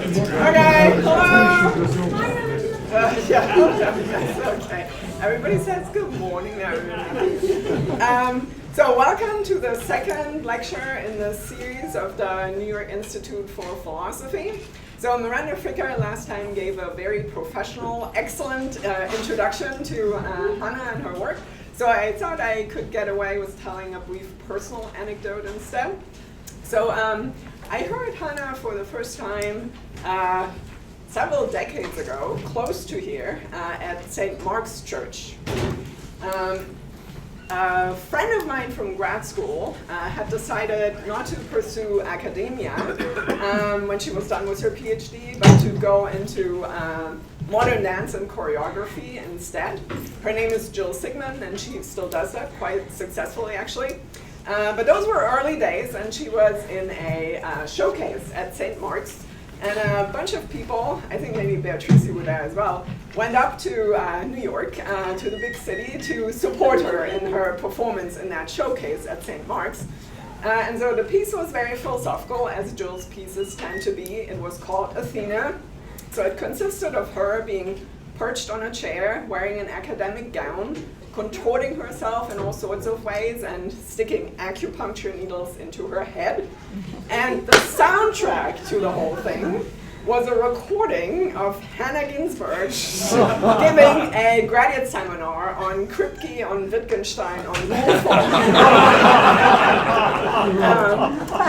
Okay, hello. Yeah, okay. Everybody says good morning now. So welcome to the second lecture in the series of the New York Institute for Philosophy. So Miranda Fricker last time gave a very professional, excellent introduction to Hannah and her work. So I thought I could get away with telling a brief personal anecdote instead. So I heard Hannah for the first time several decades ago, close to here, at St. Mark's Church. A friend of mine from grad school had decided not to pursue academia when she was done with her PhD, but to go into modern dance and choreography instead. Her name is Jill Sigmund, and she still does that quite successfully, actually. But those were early days, and she was in a showcase at St. Mark's. And a bunch of people, I think maybe Beatrice were there as well, went up to New York, to the big city, to support her in her performance in that showcase at St. Mark's. And so the piece was very philosophical, as Jill's pieces tend to be. It was called Athena. So it consisted of her being perched on a chair, wearing an academic gown, contorting herself in all sorts of ways, and sticking acupuncture needles into her head. And the soundtrack to the whole thing was a recording of Hannah Ginsborg giving a graduate seminar on Kripke, on Wittgenstein, on Woolfolk.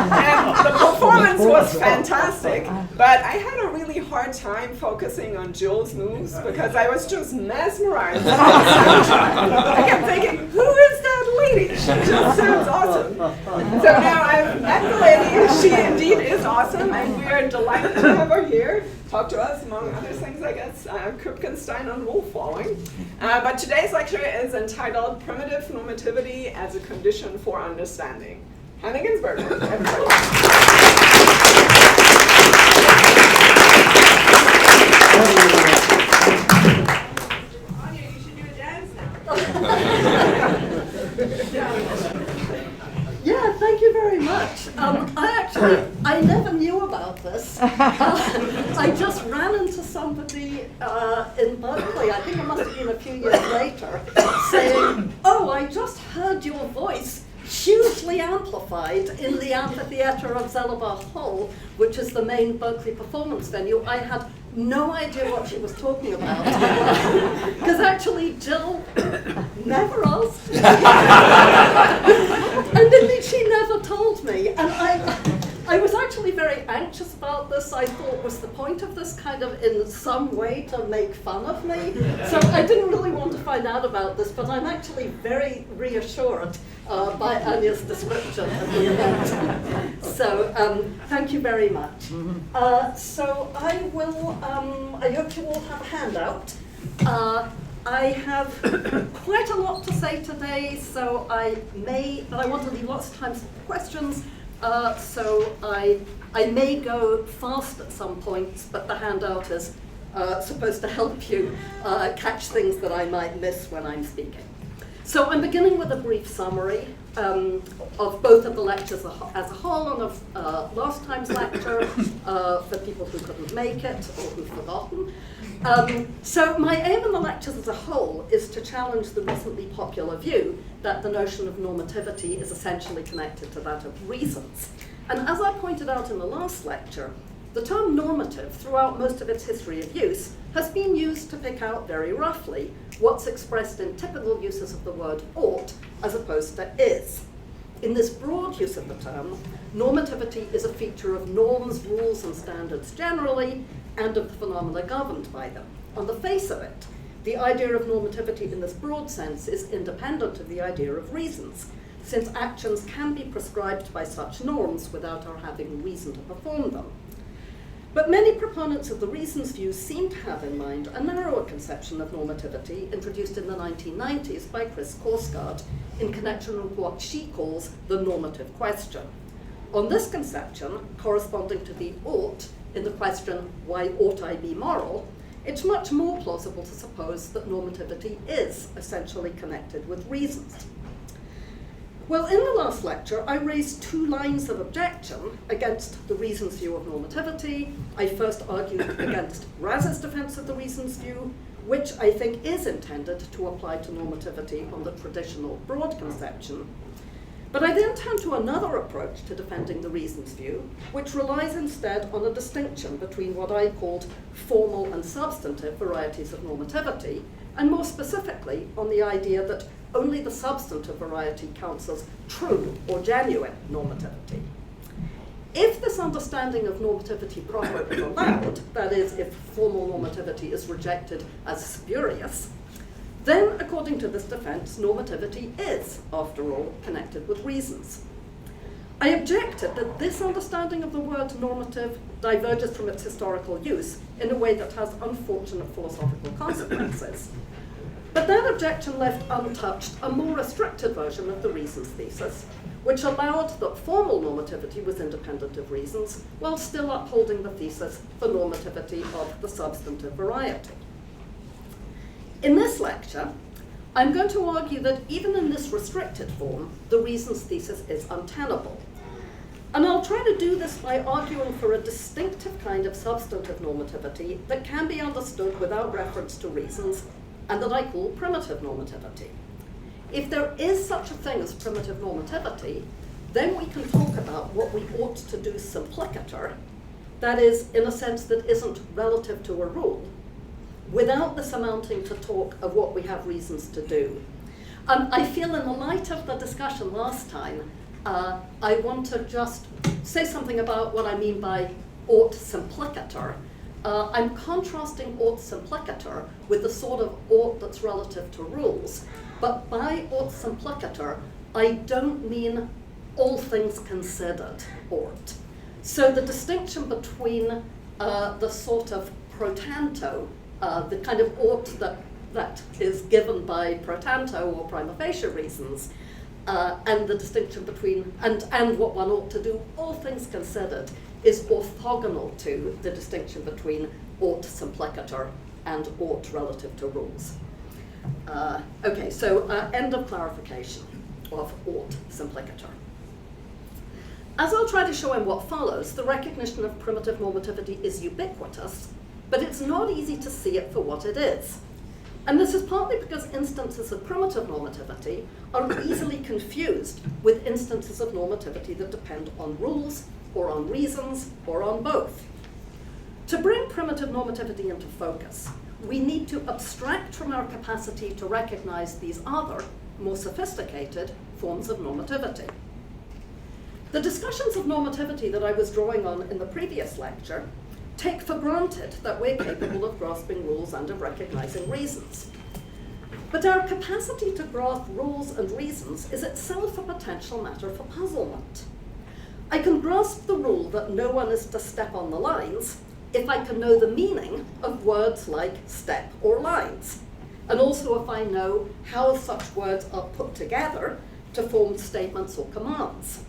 And the performance was fantastic, but I had a really hard time focusing on Jill's moves because I was just mesmerized by the soundtrack. I kept thinking, who is that lady? She just sounds awesome. So now I've met the lady. She indeed is awesome, and we are delighted to have her here. Talk to us, among other things, I guess, Kripkenstein on rule following. But today's lecture is entitled Primitive Normativity as a Condition for Understanding. Hannah Ginsborg, everybody. Anya, you should do a dance now. Yeah, thank you very much. I never knew about this. I just ran into somebody in Berkeley, I think it must have been a few years later, saying, oh, I just heard your voice hugely amplified in the amphitheater of Zellerbach Hall, which is the main Berkeley performance venue. I had no idea what she was talking about. Because actually Jill never asked. And indeed she never told me. And I was actually very anxious about this. I thought, was the point of this kind of in some way to make fun of me? So I didn't really want to find out about this, but I'm actually very reassured by Anya's description of the event. So thank you very much. So I will, I hope you all have a handout. I have quite a lot to say today, so but I want to leave lots of time for questions. So I may go fast at some points, but the handout is supposed to help you catch things that I might miss when I'm speaking. So I'm beginning with a brief summary of both of the lectures as a whole and of last time's lecture for people who couldn't make it or who've forgotten. So my aim in the lectures as a whole is to challenge the recently popular view that the notion of normativity is essentially connected to that of reasons. And as I pointed out in the last lecture, the term normative, throughout most of its history of use, has been used to pick out very roughly what's expressed in typical uses of the word ought as opposed to is. In this broad use of the term, normativity is a feature of norms, rules, and standards generally, and of the phenomena governed by them. On the face of it, the idea of normativity in this broad sense is independent of the idea of reasons, since actions can be prescribed by such norms without our having reason to perform them. But many proponents of the reasons view seem to have in mind a narrower conception of normativity introduced in the 1990s by Chris Korsgaard in connection with what she calls the normative question. On this conception, corresponding to the ought in the question, why ought I be moral, it's much more plausible to suppose that normativity is essentially connected with reasons. Well, in the last lecture, I raised 2 lines of objection against the reasons view of normativity. I first argued against Raz's defense of the reasons view, which I think is intended to apply to normativity on the traditional broad conception. But I then turned to another approach to defending the reasons view, which relies instead on a distinction between what I called formal and substantive varieties of normativity, and more specifically on the idea that only the substantive variety counts as true or genuine normativity. If this understanding of normativity proper is allowed, that is, if formal normativity is rejected as spurious, then, according to this defense, normativity is, after all, connected with reasons. I objected that this understanding of the word normative diverges from its historical use in a way that has unfortunate philosophical consequences. But that objection left untouched a more restricted version of the reasons thesis, which allowed that formal normativity was independent of reasons, while still upholding the thesis for normativity of the substantive variety. In this lecture, I'm going to argue that even in this restricted form, the reasons thesis is untenable. And I'll try to do this by arguing for a distinctive kind of substantive normativity that can be understood without reference to reasons, and that I call primitive normativity. If there is such a thing as primitive normativity, then we can talk about what we ought to do simplicator, that is, in a sense that isn't relative to a rule, without this amounting to talk of what we have reasons to do. I feel in the light of the discussion last time, I want to just say something about what I mean by ought simplicator. I'm contrasting ought simplicator with the sort of ought that's relative to rules. But by ought simplicator, I don't mean all things considered ought. So the distinction between the sort of pro tanto, the kind of ought that is given by pro tanto or prima facie reasons, and the distinction between, and what one ought to do, all things considered, is orthogonal to the distinction between ought simplicator and ought relative to rules. Okay, so end of clarification of ought simplicator. As I'll try to show in what follows, the recognition of primitive normativity is ubiquitous, but it's not easy to see it for what it is. And this is partly because instances of primitive normativity are easily confused with instances of normativity that depend on rules, or on reasons, or on both. To bring primitive normativity into focus, we need to abstract from our capacity to recognize these other, more sophisticated forms of normativity. The discussions of normativity that I was drawing on in the previous lecture take for granted that we're capable of grasping rules and of recognizing reasons. But our capacity to grasp rules and reasons is itself a potential matter for puzzlement. I can grasp the rule that no one is to step on the lines if I can know the meaning of words like step or lines, and also if I know how such words are put together to form statements or commands.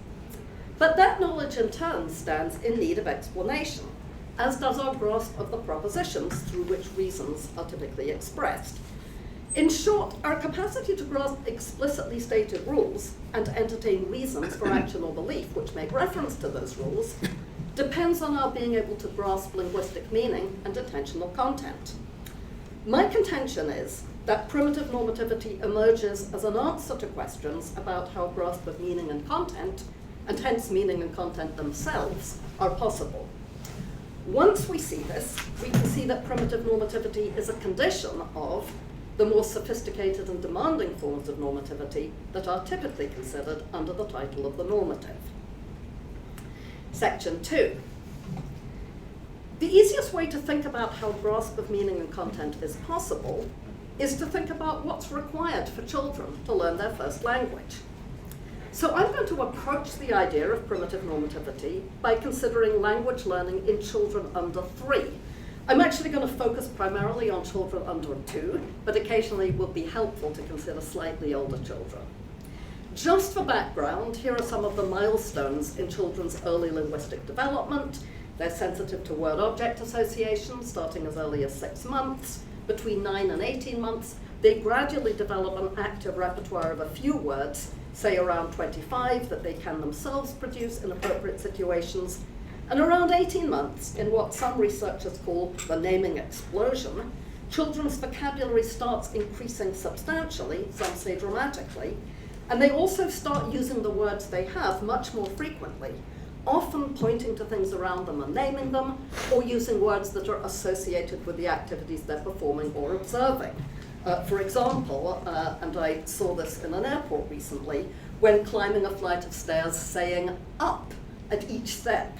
But that knowledge in turn stands in need of explanation, as does our grasp of the propositions through which reasons are typically expressed. In short, our capacity to grasp explicitly stated rules and entertain reasons for action or belief which make reference to those rules depends on our being able to grasp linguistic meaning and intentional content. My contention is that primitive normativity emerges as an answer to questions about how grasp of meaning and content, and hence meaning and content themselves, are possible. Once we see this, we can see that primitive normativity is a condition of the more sophisticated and demanding forms of normativity that are typically considered under the title of the normative. Section 2. The easiest way to think about how grasp of meaning and content is possible is to think about what's required for children to learn their first language. So I'm going to approach the idea of primitive normativity by considering language learning in children under 3. I'm actually going to focus primarily on children under 2, but occasionally it will be helpful to consider slightly older children. Just for background, here are some of the milestones in children's early linguistic development. They're sensitive to word-object association, starting as early as 6 months, between 9 and 18 months, they gradually develop an active repertoire of a few words, say around 25, that they can themselves produce in appropriate situations. And around 18 months, in what some researchers call the naming explosion, children's vocabulary starts increasing substantially, some say dramatically, and they also start using the words they have much more frequently, often pointing to things around them and naming them, or using words that are associated with the activities they're performing or observing. For example, and I saw this in an airport recently, when climbing a flight of stairs, saying up at each step.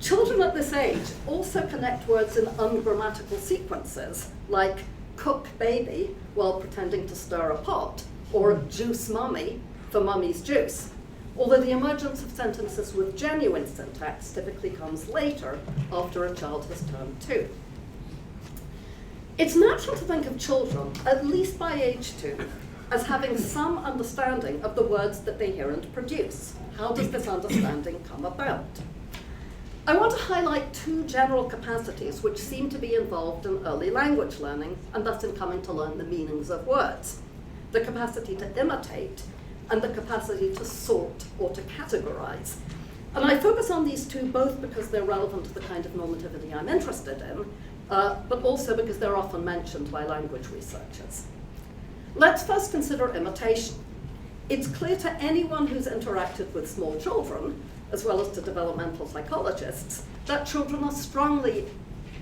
Children at this age also connect words in ungrammatical sequences, like cook baby while pretending to stir a pot, or juice mummy for mummy's juice. Although the emergence of sentences with genuine syntax typically comes later, after a child has turned 2. It's natural to think of children, at least by age 2, as having some understanding of the words that they hear and produce. How does this understanding come about? I want to highlight 2 general capacities which seem to be involved in early language learning, and thus in coming to learn the meanings of words. The capacity to imitate, and the capacity to sort or to categorize. And I focus on these 2 both because they're relevant to the kind of normativity I'm interested in, but also because they're often mentioned by language researchers. Let's first consider imitation. It's clear to anyone who's interacted with small children, as well as to developmental psychologists, that children are strongly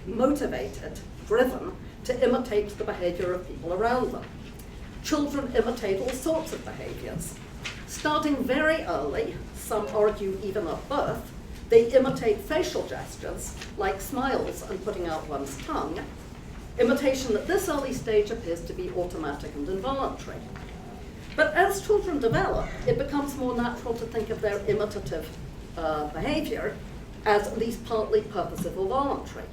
motivated, driven, to imitate the behavior of people around them. Children imitate all sorts of behaviors. Starting very early, some argue even at birth, they imitate facial gestures, like smiles and putting out one's tongue. Imitation at this early stage appears to be automatic and involuntary. But as children develop, it becomes more natural to think of their imitative behavior as at least partly purposive or voluntary.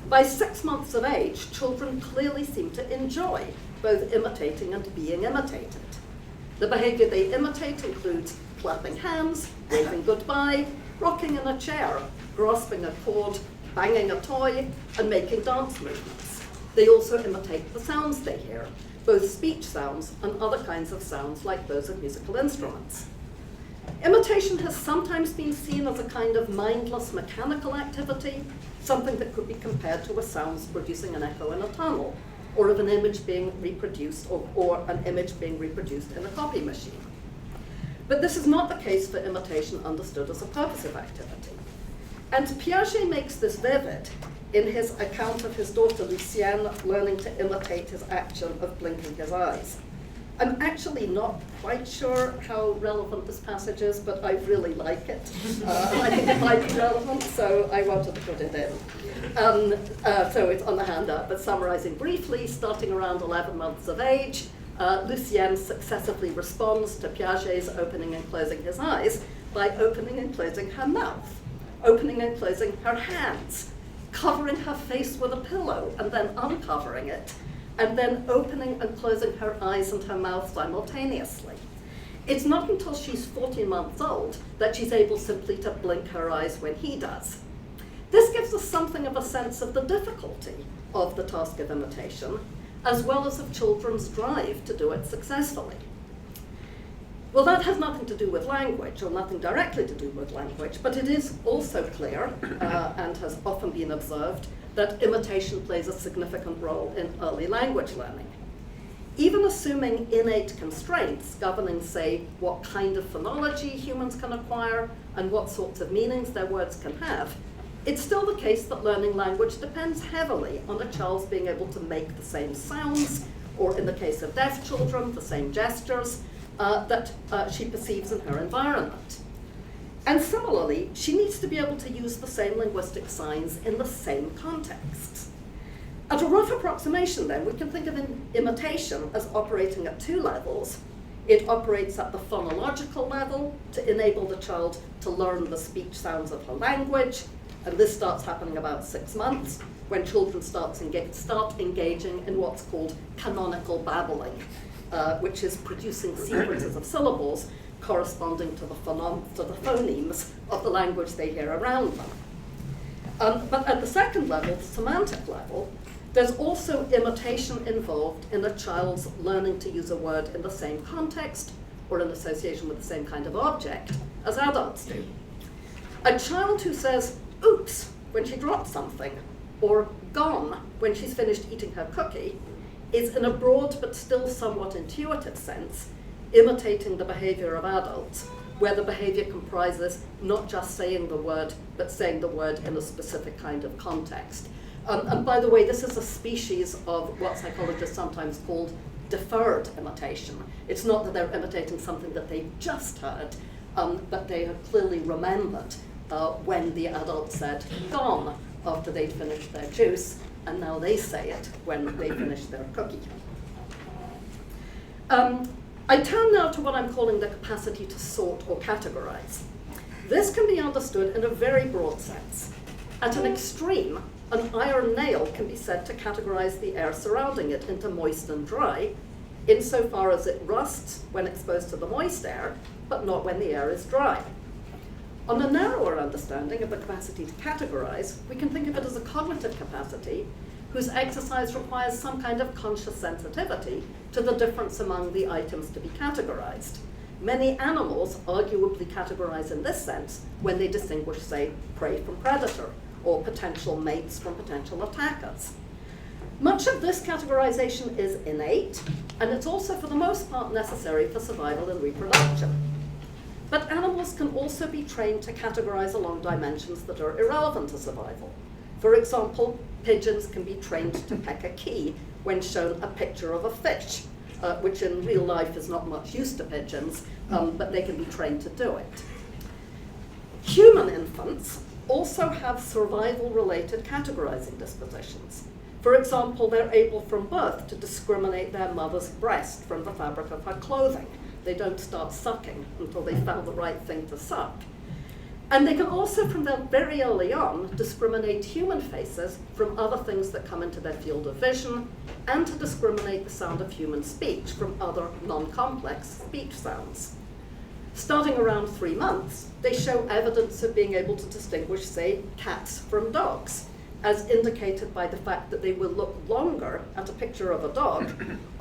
By 6 months of age, children clearly seem to enjoy both imitating and being imitated. The behavior they imitate includes clapping hands, waving goodbye, rocking in a chair, grasping a cord, banging a toy, and making dance movements. They also imitate the sounds they hear, both speech sounds and other kinds of sounds like those of musical instruments. Imitation has sometimes been seen as a kind of mindless mechanical activity, something that could be compared to a sound producing an echo in a tunnel, or of an image being reproduced, or an image being reproduced in a copy machine. But this is not the case for imitation understood as a purposive activity. And Piaget makes this vivid in his account of his daughter Lucienne learning to imitate his action of blinking his eyes. I'm actually not quite sure how relevant this passage is, but I really like it. I think it might be relevant, so I wanted to put it in. So it's on the handout, but summarizing briefly, starting around 11 months of age, Lucienne successively responds to Piaget's opening and closing his eyes by opening and closing her mouth, opening and closing her hands, covering her face with a pillow and then uncovering it, and then opening and closing her eyes and her mouth simultaneously. It's not until she's 14 months old that she's able simply to blink her eyes when he does. This gives us something of a sense of the difficulty of the task of imitation, as well as of children's drive to do it successfully. Well, that has nothing to do with language, or nothing directly to do with language, but it is also clear, and has often been observed, that imitation plays a significant role in early language learning. Even assuming innate constraints governing, say, what kind of phonology humans can acquire and what sorts of meanings their words can have, it's still the case that learning language depends heavily on a child's being able to make the same sounds, or in the case of deaf children, the same gestures that she perceives in her environment. And similarly, she needs to be able to use the same linguistic signs in the same contexts. At a rough approximation then, we can think of imitation as operating at 2 levels. It operates at the phonological level to enable the child to learn the speech sounds of her language, and this starts happening about 6 months, when children start engaging in what's called canonical babbling, which is producing sequences of syllables corresponding to the phonemes of the language they hear around them. But at the second level, the semantic level, There's also imitation involved in a child's learning to use a word in the same context or in association with the same kind of object as adults do. A child who says, oops, when she drops something, or gone when she's finished eating her cookie, is in a broad but still somewhat intuitive sense imitating the behavior of adults, where the behavior comprises not just saying the word, but saying the word in a specific kind of context. And by the way, this is a species of what psychologists sometimes call deferred imitation. It's not that they're imitating something that they just heard, but they have clearly remembered when the adult said gone after they'd finished their juice, and now they say it when they finish their cookie. I turn now to what I'm calling the capacity to sort or categorize. This can be understood in a very broad sense. At an extreme, an iron nail can be said to categorize the air surrounding it into moist and dry, insofar as it rusts when exposed to the moist air, but not when the air is dry. On a narrower understanding of the capacity to categorize, we can think of it as a cognitive capacity whose exercise requires some kind of conscious sensitivity to the difference among the items to be categorized. Many animals arguably categorize in this sense when they distinguish, say, prey from predator, or potential mates from potential attackers. Much of this categorization is innate, and it's also for the most part necessary for survival and reproduction. But animals can also be trained to categorize along dimensions that are irrelevant to survival. For example, pigeons can be trained to peck a key when shown a picture of a fish, which in real life is not much use to pigeons, but they can be trained to do it. Human infants also have survival-related categorizing dispositions. For example, they're able from birth to discriminate their mother's breast from the fabric of her clothing. They don't start sucking until they found the right thing to suck. And they can also, from very early on, discriminate human faces from other things that come into their field of vision, and to discriminate the sound of human speech from other non-complex speech sounds. Starting around 3 months, they show evidence of being able to distinguish, say, cats from dogs, as indicated by the fact that they will look longer at a picture of a dog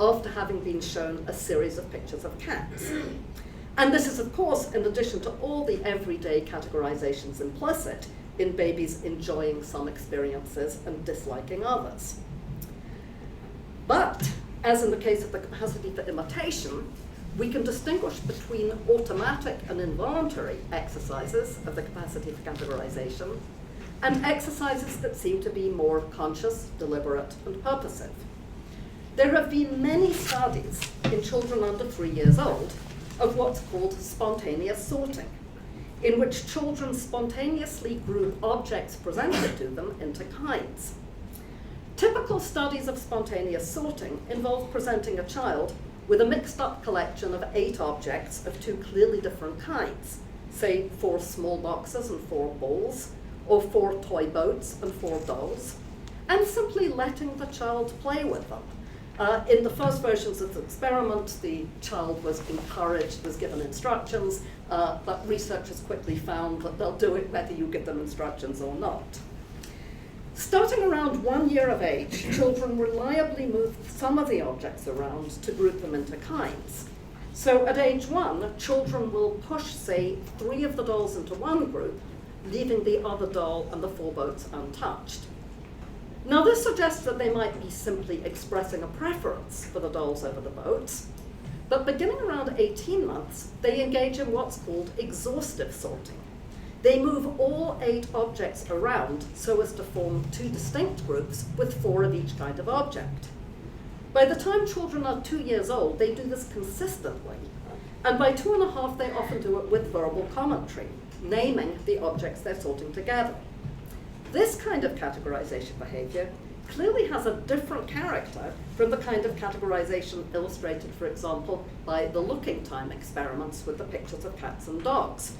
after having been shown a series of pictures of cats. And this is, of course, in addition to all the everyday categorizations implicit in babies enjoying some experiences and disliking others. But, as in the case of the capacity for imitation, we can distinguish between automatic and involuntary exercises of the capacity for categorization and exercises that seem to be more conscious, deliberate, and purposive. There have been many studies in children under 3 years old of what's called spontaneous sorting, in which children spontaneously group objects presented to them into kinds. Typical studies of spontaneous sorting involve presenting a child with a mixed-up collection of 8 objects of 2 clearly different kinds, say 4 small boxes and 4 balls, or 4 toy boats and 4 dolls, and simply letting the child play with them. In the first versions of the experiment, the child was encouraged, was given instructions, but researchers quickly found that they'll do it whether you give them instructions or not. Starting around 1 year of age, children reliably move some of the objects around to group them into kinds. So at age 1, children will push, say, 3 of the dolls into one group, leaving the other doll and the 4 boats untouched. Now this suggests that they might be simply expressing a preference for the dolls over the boats, but beginning around 18 months, they engage in what's called exhaustive sorting. They move all 8 objects around so as to form 2 distinct groups with 4 of each kind of object. By the time children are 2 years old, they do this consistently, and by 2.5, they often do it with verbal commentary, naming the objects they're sorting together. This kind of categorization behavior clearly has a different character from the kind of categorization illustrated, for example, by the looking time experiments with the pictures of cats and dogs.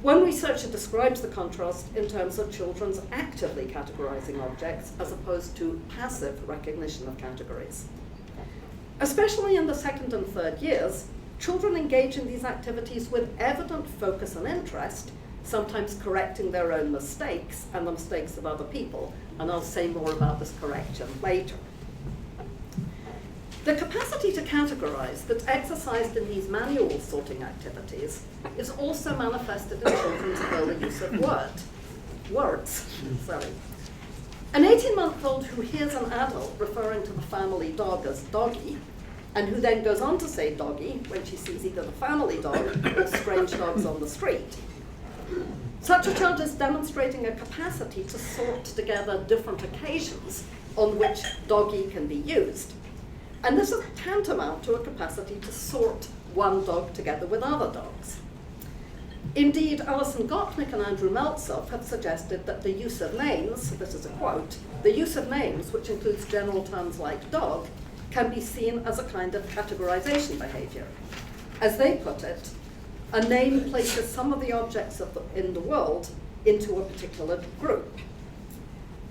One researcher describes the contrast in terms of children's actively categorizing objects as opposed to passive recognition of categories. Especially in the 2nd and 3rd years, children engage in these activities with evident focus and interest, sometimes correcting their own mistakes and the mistakes of other people. And I'll say more about this correction later. The capacity to categorize that's exercised in these manual sorting activities is also manifested in children's early use of words. An 18-month-old who hears an adult referring to the family dog as doggy, and who then goes on to say doggy when she sees either the family dog or strange dogs on the street. Such a child is demonstrating a capacity to sort together different occasions on which doggy can be used. And this is tantamount to a capacity to sort one dog together with other dogs. Indeed, Alison Gopnik and Andrew Meltzoff have suggested that the use of names, this is a quote, the use of names, which includes general terms like dog, can be seen as a kind of categorization behavior. As they put it, a name places some of the objects in the world into a particular group.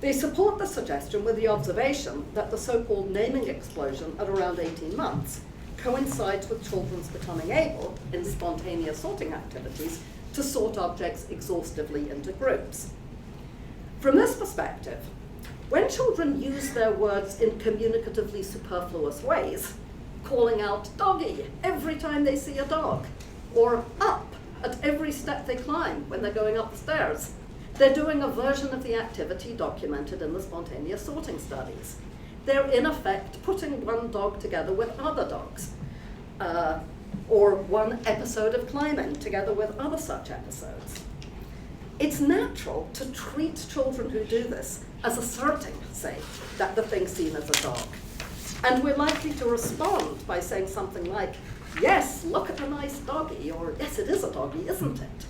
They support the suggestion with the observation that the so-called naming explosion at around 18 months coincides with children's becoming able, in spontaneous sorting activities, to sort objects exhaustively into groups. From this perspective, when children use their words in communicatively superfluous ways, calling out doggy every time they see a dog, or up at every step they climb when they're going up the stairs, they're doing a version of the activity documented in the spontaneous sorting studies. They're in effect putting one dog together with other dogs, or one episode of climbing together with other such episodes. It's natural to treat children who do this as asserting, say, that the thing's seen as a dog. And we're likely to respond by saying something like, yes, look at the nice doggy, or yes, it is a doggy, isn't it?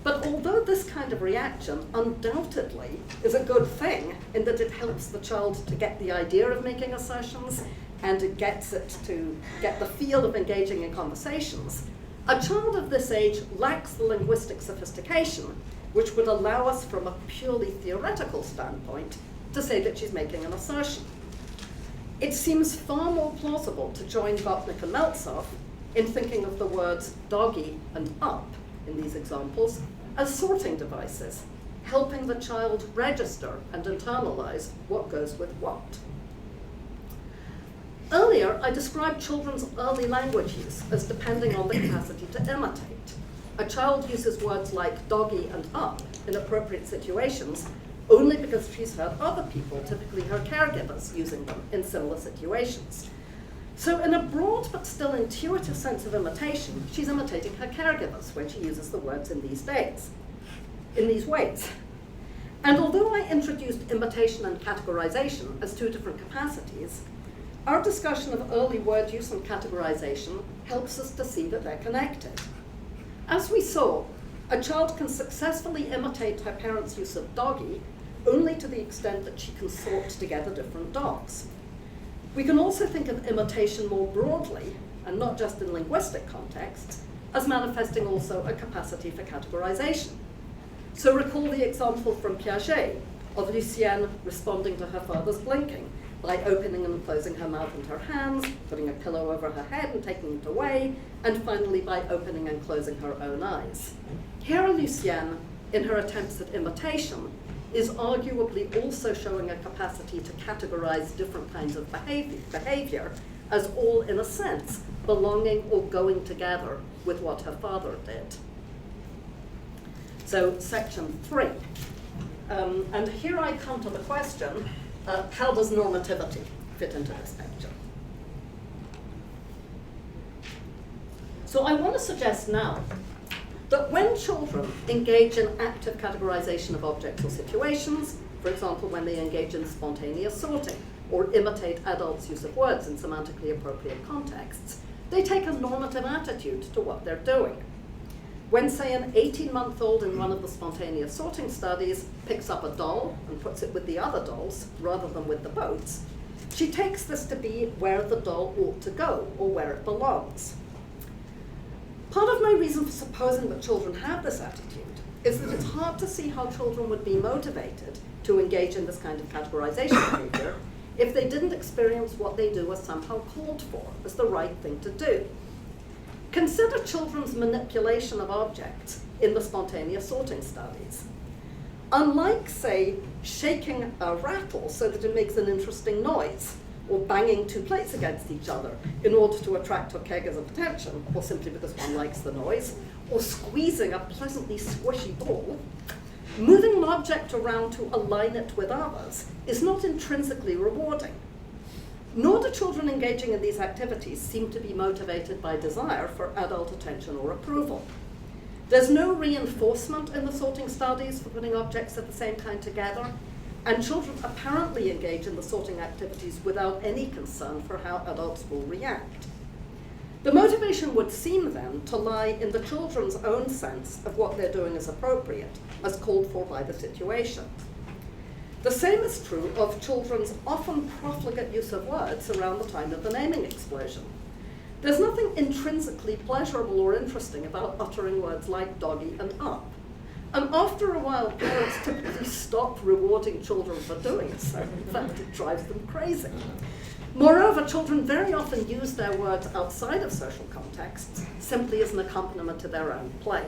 But although this kind of reaction undoubtedly is a good thing in that it helps the child to get the idea of making assertions and it gets it to get the feel of engaging in conversations, a child of this age lacks the linguistic sophistication which would allow us from a purely theoretical standpoint to say that she's making an assertion. It seems far more plausible to join Gopnik and Meltzoff in thinking of the words doggy and up in these examples as sorting devices, helping the child register and internalize what goes with what. Earlier, I described children's early language use as depending on the capacity to imitate. A child uses words like doggy and up in appropriate situations only because she's heard other people, typically her caregivers, using them in similar situations. So in a broad but still intuitive sense of imitation, she's imitating her caregivers when she uses the words in these ways. And although I introduced imitation and categorization as two different capacities, our discussion of early word use and categorization helps us to see that they're connected. As we saw, a child can successfully imitate her parents' use of doggy only to the extent that she can sort together different dogs. We can also think of imitation more broadly, and not just in linguistic contexts, as manifesting also a capacity for categorization. So recall the example from Piaget of Lucienne responding to her father's blinking by opening and closing her mouth and her hands, putting a pillow over her head and taking it away, and finally by opening and closing her own eyes. Here Lucienne, in her attempts at imitation, is arguably also showing a capacity to categorize different kinds of behavior as all, in a sense, belonging or going together with what her father did. So, section 3. And here I come to the question, how does normativity fit into this picture? So I want to suggest now that when children engage in active categorization of objects or situations, for example, when they engage in spontaneous sorting or imitate adults' use of words in semantically appropriate contexts, they take a normative attitude to what they're doing. When, say, an 18-month-old in one of the spontaneous sorting studies picks up a doll and puts it with the other dolls rather than with the boats, she takes this to be where the doll ought to go or where it belongs. Part of my reason for supposing that children have this attitude is that it's hard to see how children would be motivated to engage in this kind of categorization behavior if they didn't experience what they do as somehow called for, as the right thing to do. Consider children's manipulation of objects in the spontaneous sorting studies. Unlike, say, shaking a rattle so that it makes an interesting noise, or banging two plates against each other in order to attract or kegers of attention, or simply because one likes the noise, or squeezing a pleasantly squishy ball, moving an object around to align it with others is not intrinsically rewarding. Nor do children engaging in these activities seem to be motivated by desire for adult attention or approval. There's no reinforcement in the sorting studies for putting objects of the same kind together, and children apparently engage in the sorting activities without any concern for how adults will react. The motivation would seem then to lie in the children's own sense of what they're doing is appropriate, as called for by the situation. The same is true of children's often profligate use of words around the time of the naming explosion. There's nothing intrinsically pleasurable or interesting about uttering words like doggy and up. And after a while, parents typically stop rewarding children for doing so. In fact, it drives them crazy. Moreover, children very often use their words outside of social contexts simply as an accompaniment to their own play.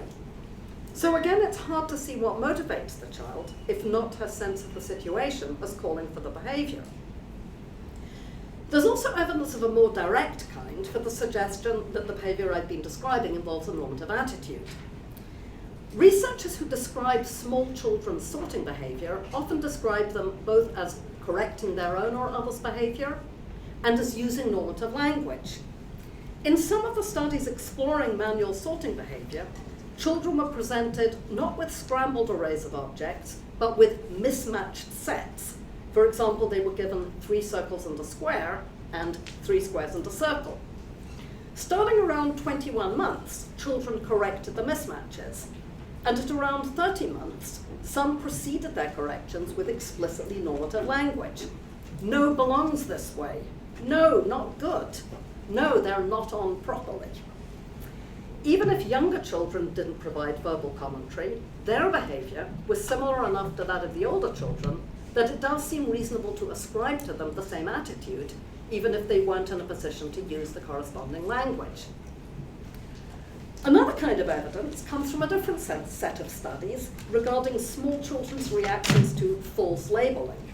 So again, it's hard to see what motivates the child, if not her sense of the situation as calling for the behavior. There's also evidence of a more direct kind for the suggestion that the behavior I've been describing involves a normative attitude. Researchers who describe small children's sorting behavior often describe them both as correcting their own or others' behavior and as using normative language. In some of the studies exploring manual sorting behavior, children were presented not with scrambled arrays of objects, but with mismatched sets. For example, they were given 3 circles and a square and 3 squares and a circle. Starting around 21 months, children corrected the mismatches. And at around 30 months, some preceded their corrections with explicitly normative language. No belongs this way. No, not good. No, they're not on properly. Even if younger children didn't provide verbal commentary, their behavior was similar enough to that of the older children that it does seem reasonable to ascribe to them the same attitude, even if they weren't in a position to use the corresponding language. Another kind of evidence comes from a different set of studies regarding small children's reactions to false labeling.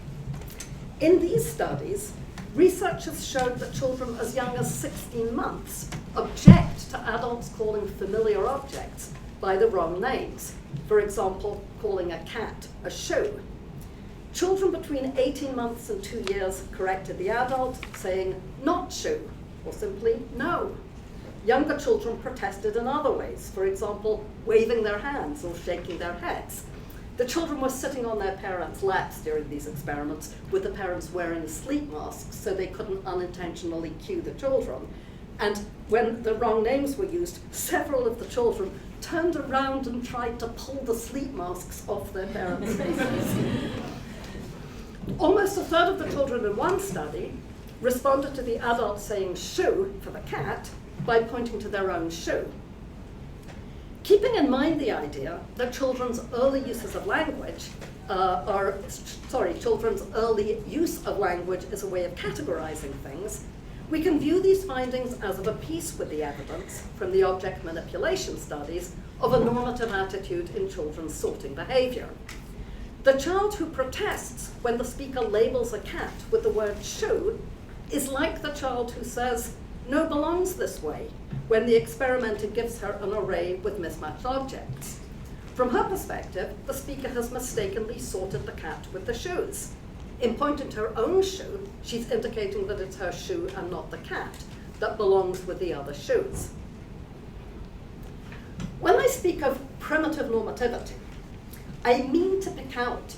In these studies, researchers showed that children as young as 16 months object to adults calling familiar objects by the wrong names. For example, calling a cat a shoe. Children between 18 months and 2 years corrected the adult, saying not shoe, or simply no. Younger children protested in other ways, for example, waving their hands or shaking their heads. The children were sitting on their parents' laps during these experiments, with the parents wearing sleep masks so they couldn't unintentionally cue the children. And when the wrong names were used, several of the children turned around and tried to pull the sleep masks off their parents' faces. Almost a third of the children in one study responded to the adult saying shoe for the cat by pointing to their own shoe. Keeping in mind the idea that children's early uses of language children's early use of language is a way of categorizing things, we can view these findings as of a piece with the evidence from the object manipulation studies of a normative attitude in children's sorting behavior. The child who protests when the speaker labels a cat with the word shoe is like the child who says, no belongs this way, when the experimenter gives her an array with mismatched objects. From her perspective, the speaker has mistakenly sorted the cat with the shoes. In pointing to her own shoe, she's indicating that it's her shoe and not the cat that belongs with the other shoes. When I speak of primitive normativity, I mean to pick out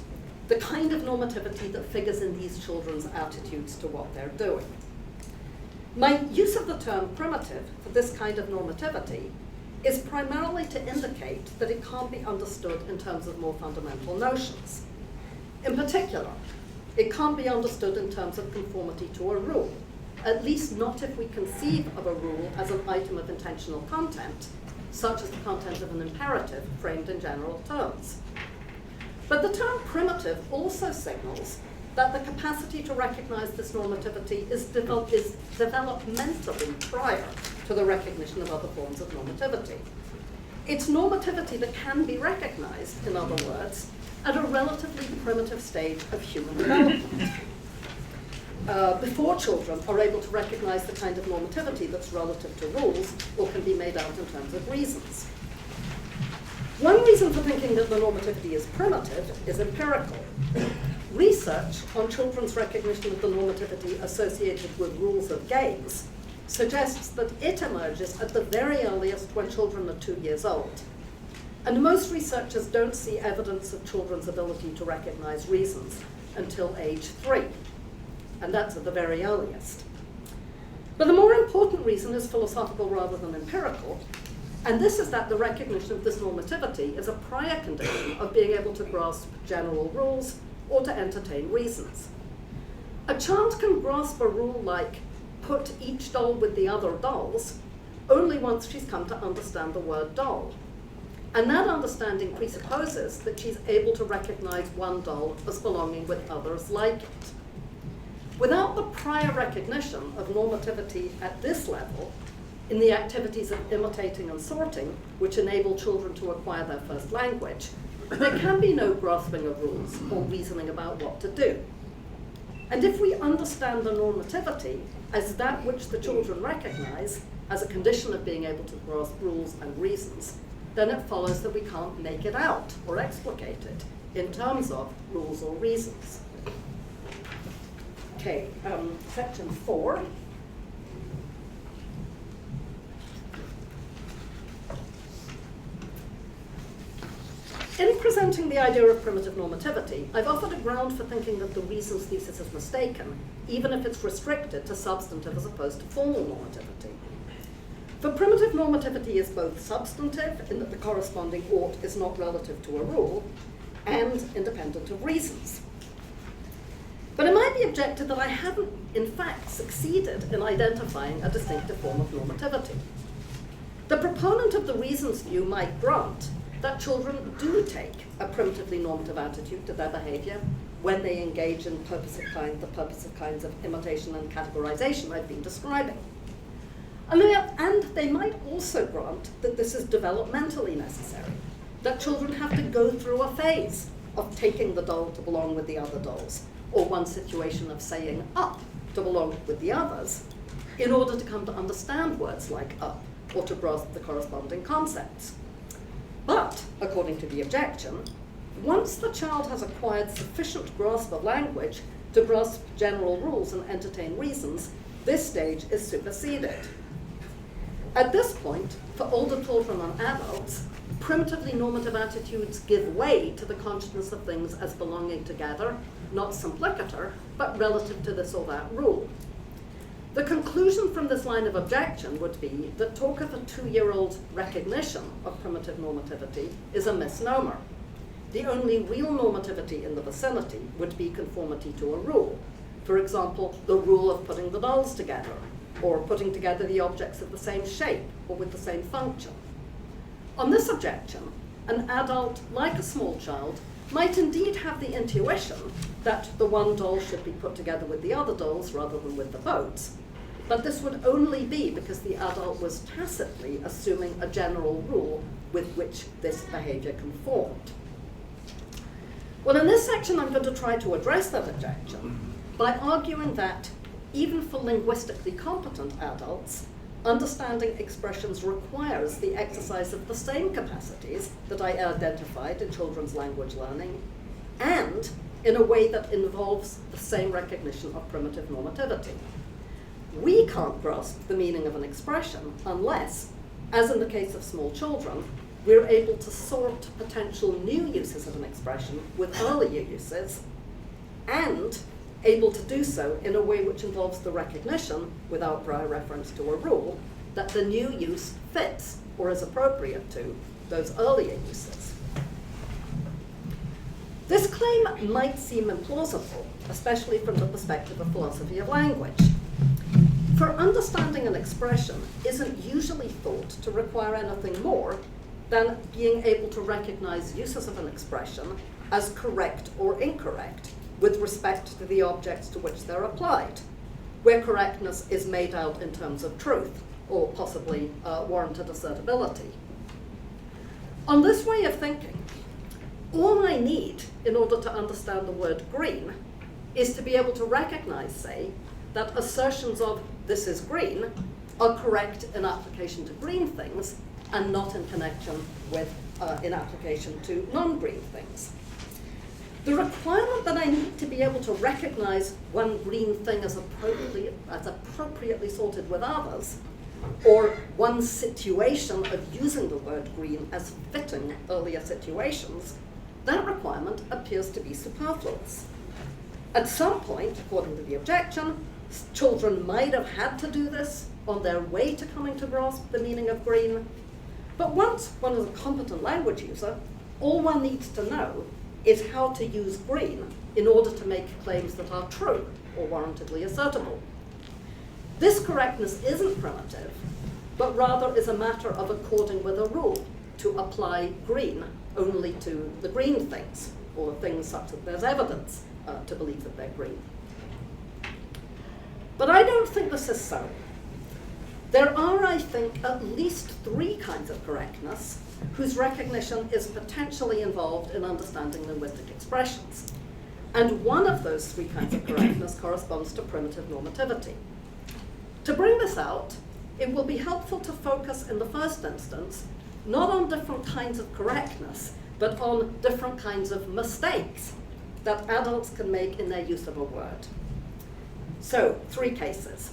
the kind of normativity that figures in these children's attitudes to what they're doing. My use of the term primitive for this kind of normativity is primarily to indicate that it can't be understood in terms of more fundamental notions. In particular, it can't be understood in terms of conformity to a rule, at least not if we conceive of a rule as an item of intentional content, such as the content of an imperative framed in general terms. But the term primitive also signals that the capacity to recognize this normativity is developmentally prior to the recognition of other forms of normativity. It's normativity that can be recognized, in other words, at a relatively primitive stage of human development. Before children are able to recognize the kind of normativity that's relative to rules or can be made out in terms of reasons. One reason for thinking that the normativity is primitive is empirical. Research on children's recognition of the normativity associated with rules of games suggests that it emerges at the very earliest when children are 2 years old. And most researchers don't see evidence of children's ability to recognize reasons until age 3. And that's at the very earliest. But the more important reason is philosophical rather than empirical, and this is that the recognition of this normativity is a prior condition of being able to grasp general rules or to entertain reasons. A child can grasp a rule like, put each doll with the other dolls, only once she's come to understand the word doll. And that understanding presupposes that she's able to recognize one doll as belonging with others like it. Without the prior recognition of normativity at this level, in the activities of imitating and sorting, which enable children to acquire their first language, there can be no grasping of rules or reasoning about what to do. And if we understand the normativity as that which the children recognize as a condition of being able to grasp rules and reasons, then it follows that we can't make it out or explicate it in terms of rules or reasons. Okay, section 4. In presenting the idea of primitive normativity, I've offered a ground for thinking that the reasons thesis is mistaken, even if it's restricted to substantive as opposed to formal normativity. For primitive normativity is both substantive, in that the corresponding ought is not relative to a rule, and independent of reasons. But it might be objected that I haven't, in fact, succeeded in identifying a distinctive form of normativity. The proponent of the reasons view might grant that children do take a primitively normative attitude to their behavior when they engage in the purposive kinds of imitation and categorization I've been describing. And they might also grant that this is developmentally necessary, that children have to go through a phase of taking the doll to belong with the other dolls, or one situation of saying up to belong with the others, in order to come to understand words like up, or to grasp the corresponding concepts. But, according to the objection, once the child has acquired sufficient grasp of language to grasp general rules and entertain reasons, this stage is superseded. At this point, for older children and adults, primitively normative attitudes give way to the consciousness of things as belonging together, not simplicator, but relative to this or that rule. The conclusion from this line of objection would be that talk of a 2-year-old's recognition of primitive normativity is a misnomer. The only real normativity in the vicinity would be conformity to a rule. For example, the rule of putting the dolls together, or putting together the objects of the same shape or with the same function. On this objection, an adult, like a small child, might indeed have the intuition that the one doll should be put together with the other dolls rather than with the boats, but this would only be because the adult was tacitly assuming a general rule with which this behavior conformed. Well, in this section, I'm going to try to address that objection by arguing that even for linguistically competent adults, understanding expressions requires the exercise of the same capacities that I identified in children's language learning, and in a way that involves the same recognition of primitive normativity. We can't grasp the meaning of an expression unless, as in the case of small children, we're able to sort potential new uses of an expression with earlier uses, and able to do so in a way which involves the recognition, without prior reference to a rule, that the new use fits or is appropriate to those earlier uses. This claim might seem implausible, especially from the perspective of philosophy of language. For understanding an expression isn't usually thought to require anything more than being able to recognize uses of an expression as correct or incorrect with respect to the objects to which they're applied, where correctness is made out in terms of truth, or possibly warranted assertability. On this way of thinking, all I need in order to understand the word green is to be able to recognize, say, that assertions of this is green are correct in application to green things and not in connection with, in application to non-green things. The requirement that I need to be able to recognize one green thing as appropriately sorted with others, or one situation of using the word green as fitting earlier situations, that requirement appears to be superfluous. At some point, according to the objection, children might have had to do this on their way to coming to grasp the meaning of green, but once one is a competent language user, all one needs to know is how to use green in order to make claims that are true or warrantedly assertable. This correctness isn't primitive, but rather is a matter of according with a rule to apply green only to the green things, or things such that there's evidence to believe that they're green. But I don't think this is so. There are, I think, at least 3 kinds of correctness whose recognition is potentially involved in understanding linguistic expressions. And one of those 3 kinds of correctness corresponds to primitive normativity. To bring this out, it will be helpful to focus in the first instance not on different kinds of correctness, but on different kinds of mistakes that adults can make in their use of a word. So, 3 cases.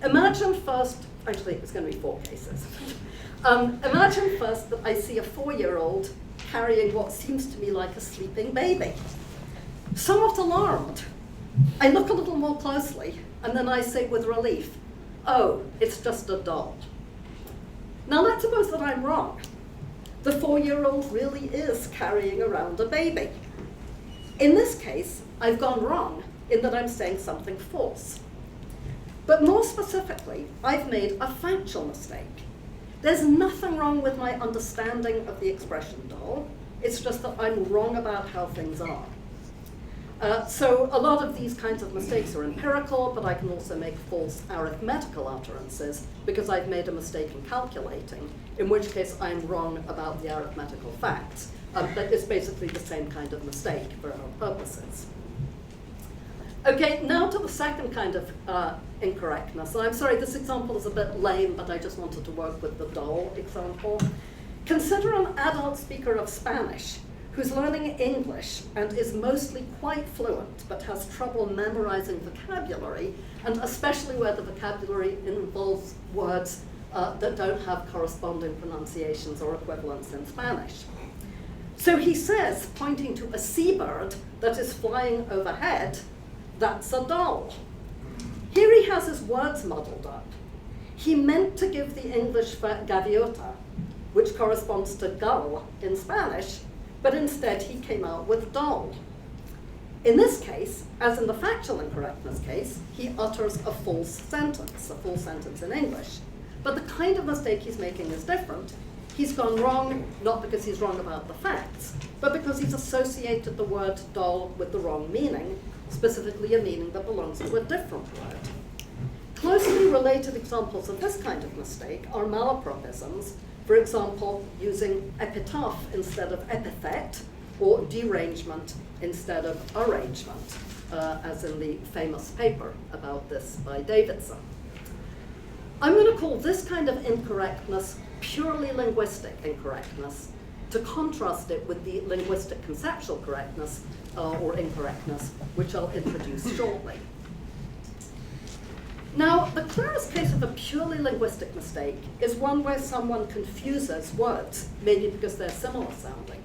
Imagine first, actually it's going to be 4 cases. Imagine first that I see a 4-year-old carrying what seems to me like a sleeping baby. Somewhat alarmed, I look a little more closely, and then I say with relief, oh, it's just a doll. Now let's suppose that I'm wrong. The 4-year-old really is carrying around a baby. In this case, I've gone wrong in that I'm saying something false. But more specifically, I've made a factual mistake. There's nothing wrong with my understanding of the expression doll. It's just that I'm wrong about how things are. So a lot of these kinds of mistakes are empirical, but I can also make false arithmetical utterances because I've made a mistake in calculating, in which case I'm wrong about the arithmetical facts. But it's basically the same kind of mistake for our purposes. Okay, now to the second kind of incorrectness. I'm sorry, this example is a bit lame, but I just wanted to work with the doll example. Consider an adult speaker of Spanish who's learning English and is mostly quite fluent, but has trouble memorizing vocabulary, and especially where the vocabulary involves words that don't have corresponding pronunciations or equivalents in Spanish. So he says, pointing to a seabird that is flying overhead, that's a doll. Here he has his words muddled up. He meant to give the English for gaviota, which corresponds to gull in Spanish, but instead he came out with doll. In this case, as in the factual incorrectness case, he utters a false sentence in English. But the kind of mistake he's making is different. He's gone wrong, not because he's wrong about the facts, but because he's associated the word doll with the wrong meaning, specifically a meaning that belongs to a different word. Closely related examples of this kind of mistake are malapropisms, for example, using epitaph instead of epithet, or derangement instead of arrangement, as in the famous paper about this by Davidson. I'm going to call this kind of incorrectness purely linguistic incorrectness, to contrast it with the linguistic conceptual correctness or incorrectness, which I'll introduce shortly. Now, the clearest case of a purely linguistic mistake is one where someone confuses words, maybe because they're similar sounding.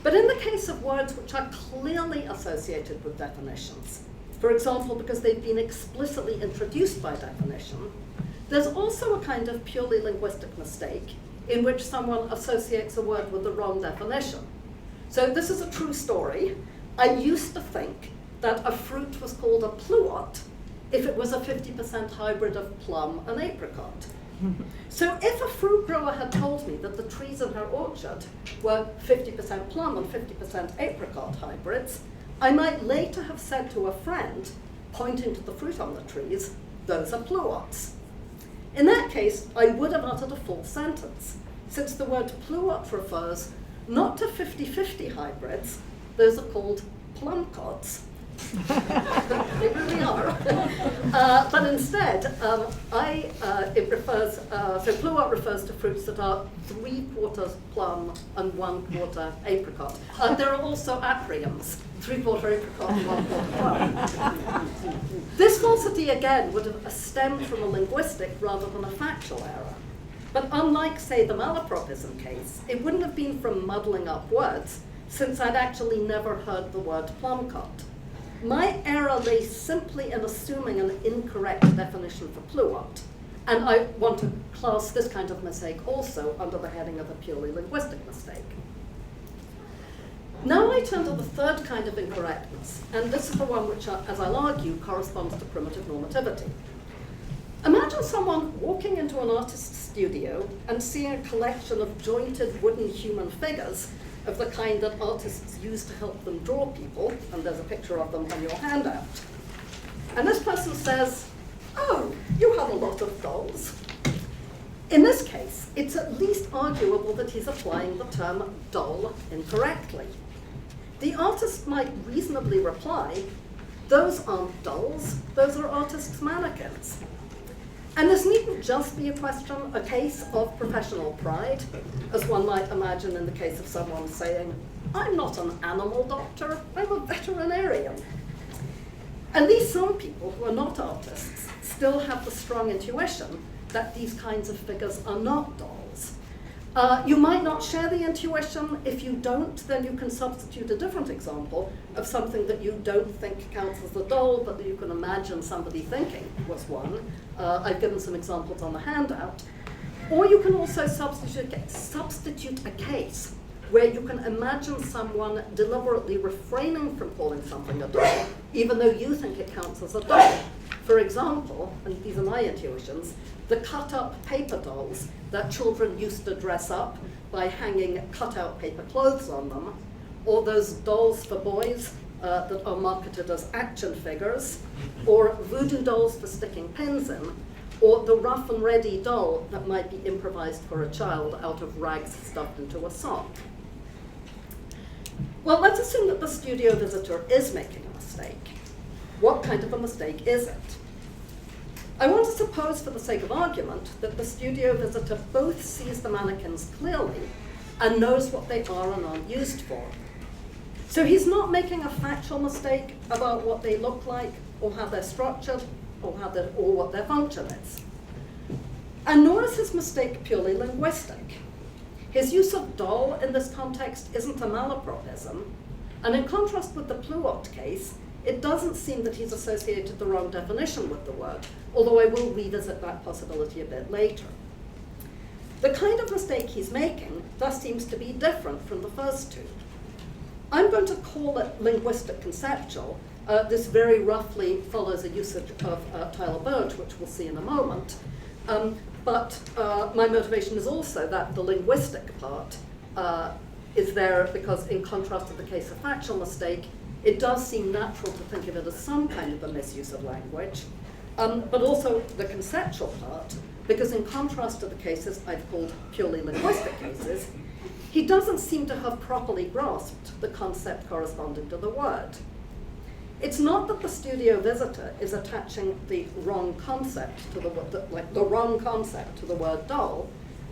But in the case of words which are clearly associated with definitions, for example, because they've been explicitly introduced by definition, there's also a kind of purely linguistic mistake in which someone associates a word with the wrong definition. So this is a true story. I used to think that a fruit was called a pluot if it was a 50% hybrid of plum and apricot. So if a fruit grower had told me that the trees in her orchard were 50% plum and 50% apricot hybrids, I might later have said to a friend, pointing to the fruit on the trees, those are pluots. In that case, I would have uttered a false sentence, since the word pluot refers not to 50-50 hybrids, those are called plumcots. They really are. But instead, it refers, so pluot refers to fruits that are 3/4 plum and 1/4 apricot. There are also apriums, 3/4 apricot and 1/4 plum. This falsity, again, would have stemmed from a linguistic rather than a factual error. But unlike, say, the malapropism case, it wouldn't have been from muddling up words, since I'd actually never heard the word plumcot. My error lay simply in assuming an incorrect definition for pluot, and I want to class this kind of mistake also under the heading of a purely linguistic mistake. Now I turn to the third kind of incorrectness, and this is the one which, as I'll argue, corresponds to primitive normativity. Imagine someone walking into an artist's studio and seeing a collection of jointed wooden human figures of the kind that artists use to help them draw people, and there's a picture of them on your handout. And this person says, "Oh, you have a lot of dolls." In this case, it's at least arguable that he's applying the term doll incorrectly. The artist might reasonably reply, "Those aren't dolls, those are artists' mannequins." And this needn't just be a case of professional pride, as one might imagine in the case of someone saying, "I'm not an animal doctor, I'm a veterinarian." And these some people who are not artists still have the strong intuition that these kinds of figures are not dolls. You might not share the intuition. If you don't, then you can substitute a different example of something that you don't think counts as a doll, but that you can imagine somebody thinking was one. I've given some examples on the handout. Or you can also substitute a case where you can imagine someone deliberately refraining from calling something a doll, even though you think it counts as a doll. For example, and these are my intuitions, the cut-up paper dolls that children used to dress up by hanging cut-out paper clothes on them, or those dolls for boys that are marketed as action figures, or voodoo dolls for sticking pins in, or the rough and ready doll that might be improvised for a child out of rags stuffed into a sock. Well, let's assume that the studio visitor is making a mistake. What kind of a mistake is it? I want to suppose, for the sake of argument, that the studio visitor both sees the mannequins clearly and knows what they are and aren't used for. So he's not making a factual mistake about what they look like, or how they're structured, or what their function is. And nor is his mistake purely linguistic. His use of doll in this context isn't a malapropism, and in contrast with the pluot case, it doesn't seem that he's associated the wrong definition with the word, although I will revisit that possibility a bit later. The kind of mistake he's making thus seems to be different from the first two. I'm going to call it linguistic conceptual. This very roughly follows a usage of Tyler Birch, which we'll see in a moment. But my motivation is also that the linguistic part is there because, in contrast to the case of factual mistake, it does seem natural to think of it as some kind of a misuse of language, but also the conceptual part, because in contrast to the cases I've called purely linguistic cases, he doesn't seem to have properly grasped the concept corresponding to the word. It's not that the studio visitor is attaching the wrong concept to the wrong concept to the word doll,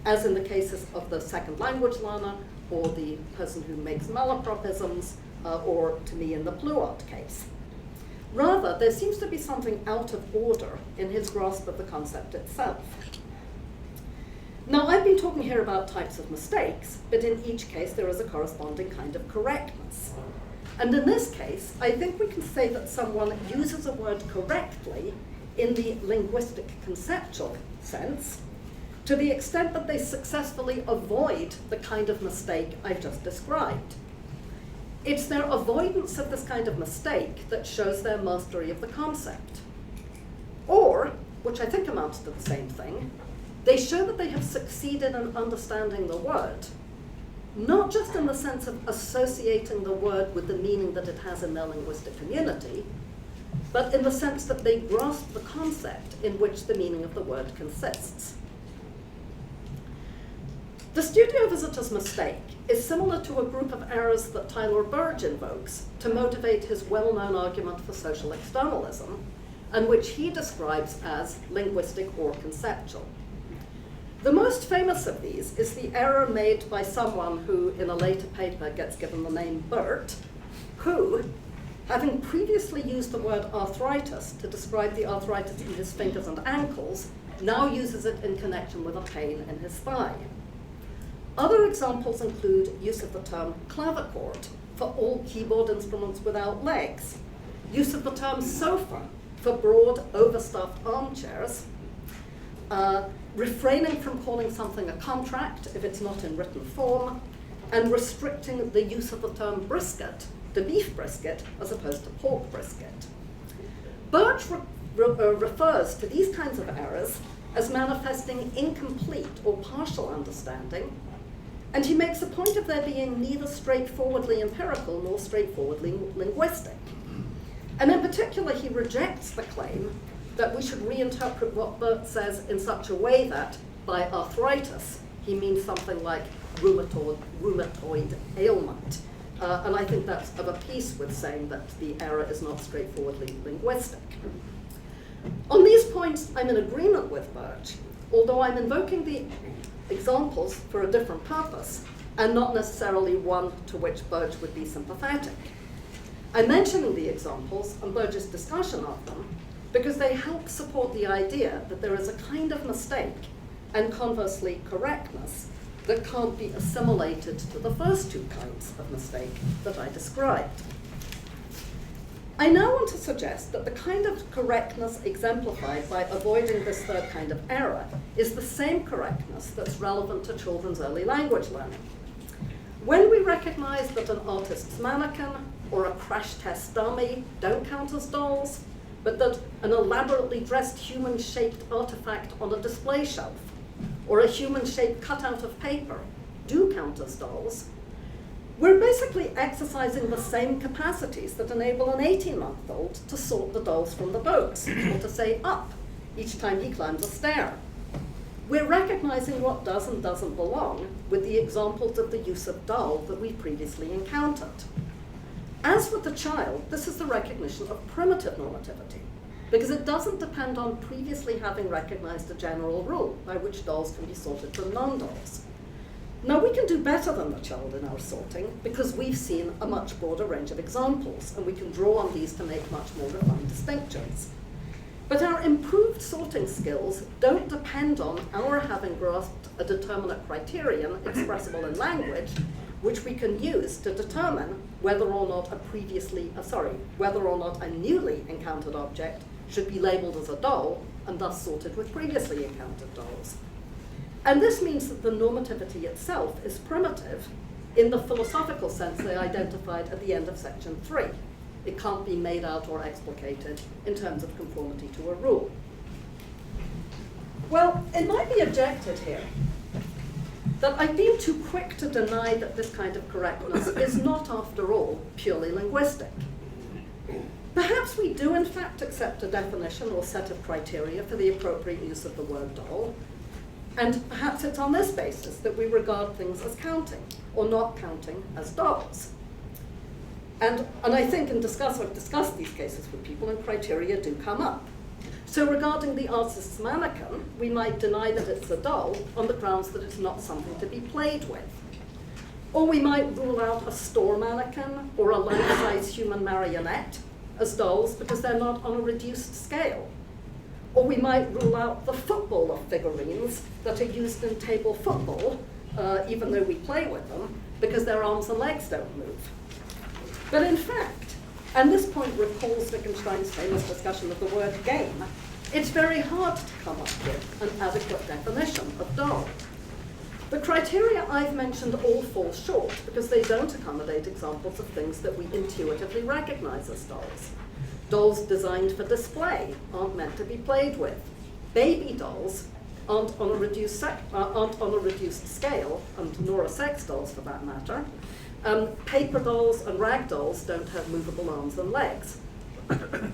as in the cases of the second language learner or the person who makes malapropisms, or to me in the pluot case. Rather, there seems to be something out of order in his grasp of the concept itself. Now, I've been talking here about types of mistakes, but in each case there is a corresponding kind of correctness. And in this case, I think we can say that someone uses a word correctly in the linguistic conceptual sense, to the extent that they successfully avoid the kind of mistake I've just described. It's their avoidance of this kind of mistake that shows their mastery of the concept. Or, which I think amounts to the same thing, they show that they have succeeded in understanding the word, not just in the sense of associating the word with the meaning that it has in their linguistic community, but in the sense that they grasp the concept in which the meaning of the word consists. The studio visitor's mistake is similar to a group of errors that Tyler Burge invokes to motivate his well-known argument for social externalism, and which he describes as linguistic or conceptual. The most famous of these is the error made by someone who, in a later paper, gets given the name Bert, who, having previously used the word arthritis to describe the arthritis in his fingers and ankles, now uses it in connection with a pain in his thigh. Other examples include use of the term clavichord for all keyboard instruments without legs, use of the term sofa for broad, overstuffed armchairs, refraining from calling something a contract if it's not in written form, and restricting the use of the term brisket to beef brisket as opposed to pork brisket. Burge refers to these kinds of errors as manifesting incomplete or partial understanding, and he makes a point of there being neither straightforwardly empirical nor straightforwardly linguistic. And in particular, he rejects the claim that we should reinterpret what Bert says in such a way that, by arthritis, he means something like rheumatoid ailment. And I think that's of a piece with saying that the error is not straightforwardly linguistic. On these points, I'm in agreement with Burge, although I'm invoking the examples for a different purpose, and not necessarily one to which Burge would be sympathetic. I'm mentioning the examples and Burge's discussion of them because they help support the idea that there is a kind of mistake, and conversely correctness, that can't be assimilated to the first two kinds of mistake that I described. I now want to suggest that the kind of correctness exemplified by avoiding this third kind of error is the same correctness that's relevant to children's early language learning. When we recognize that an artist's mannequin or a crash test dummy don't count as dolls, but that an elaborately dressed human-shaped artifact on a display shelf or a human-shaped cutout of paper do count as dolls, we're basically exercising the same capacities that enable an 18-month-old to sort the dolls from the boats, or to say up each time he climbs a stair. We're recognizing what does and doesn't belong with the examples of the use of doll that we previously encountered. As with the child, this is the recognition of primitive normativity, because it doesn't depend on previously having recognized a general rule by which dolls can be sorted from non-dolls. Now, we can do better than the child in our sorting because we've seen a much broader range of examples, and we can draw on these to make much more refined distinctions. But our improved sorting skills don't depend on our having grasped a determinate criterion expressible in language, which we can use to determine whether or not a newly encountered object should be labeled as a doll and thus sorted with previously encountered dolls. And this means that the normativity itself is primitive in the philosophical sense they identified at the end of section 3. It can't be made out or explicated in terms of conformity to a rule. Well, it might be objected here that I've been too quick to deny that this kind of correctness is not, after all, purely linguistic. Perhaps we do, in fact, accept a definition or set of criteria for the appropriate use of the word doll, and perhaps it's on this basis that we regard things as counting, or not counting as dolls. And I think I've discussed these cases with people, and criteria do come up. So regarding the artist's mannequin, we might deny that it's a doll on the grounds that it's not something to be played with. Or we might rule out a store mannequin or a life-size human marionette as dolls because they're not on a reduced scale. Or we might rule out the footballer figurines that are used in table football, even though we play with them, because their arms and legs don't move. But in fact, and this point recalls Wittgenstein's famous discussion of the word game, it's very hard to come up with an adequate definition of doll. The criteria I've mentioned all fall short because they don't accommodate examples of things that we intuitively recognize as dolls. Dolls designed for display aren't meant to be played with. Baby dolls aren't on a reduced scale, and nor are sex dolls for that matter. Paper dolls and rag dolls don't have movable arms and legs.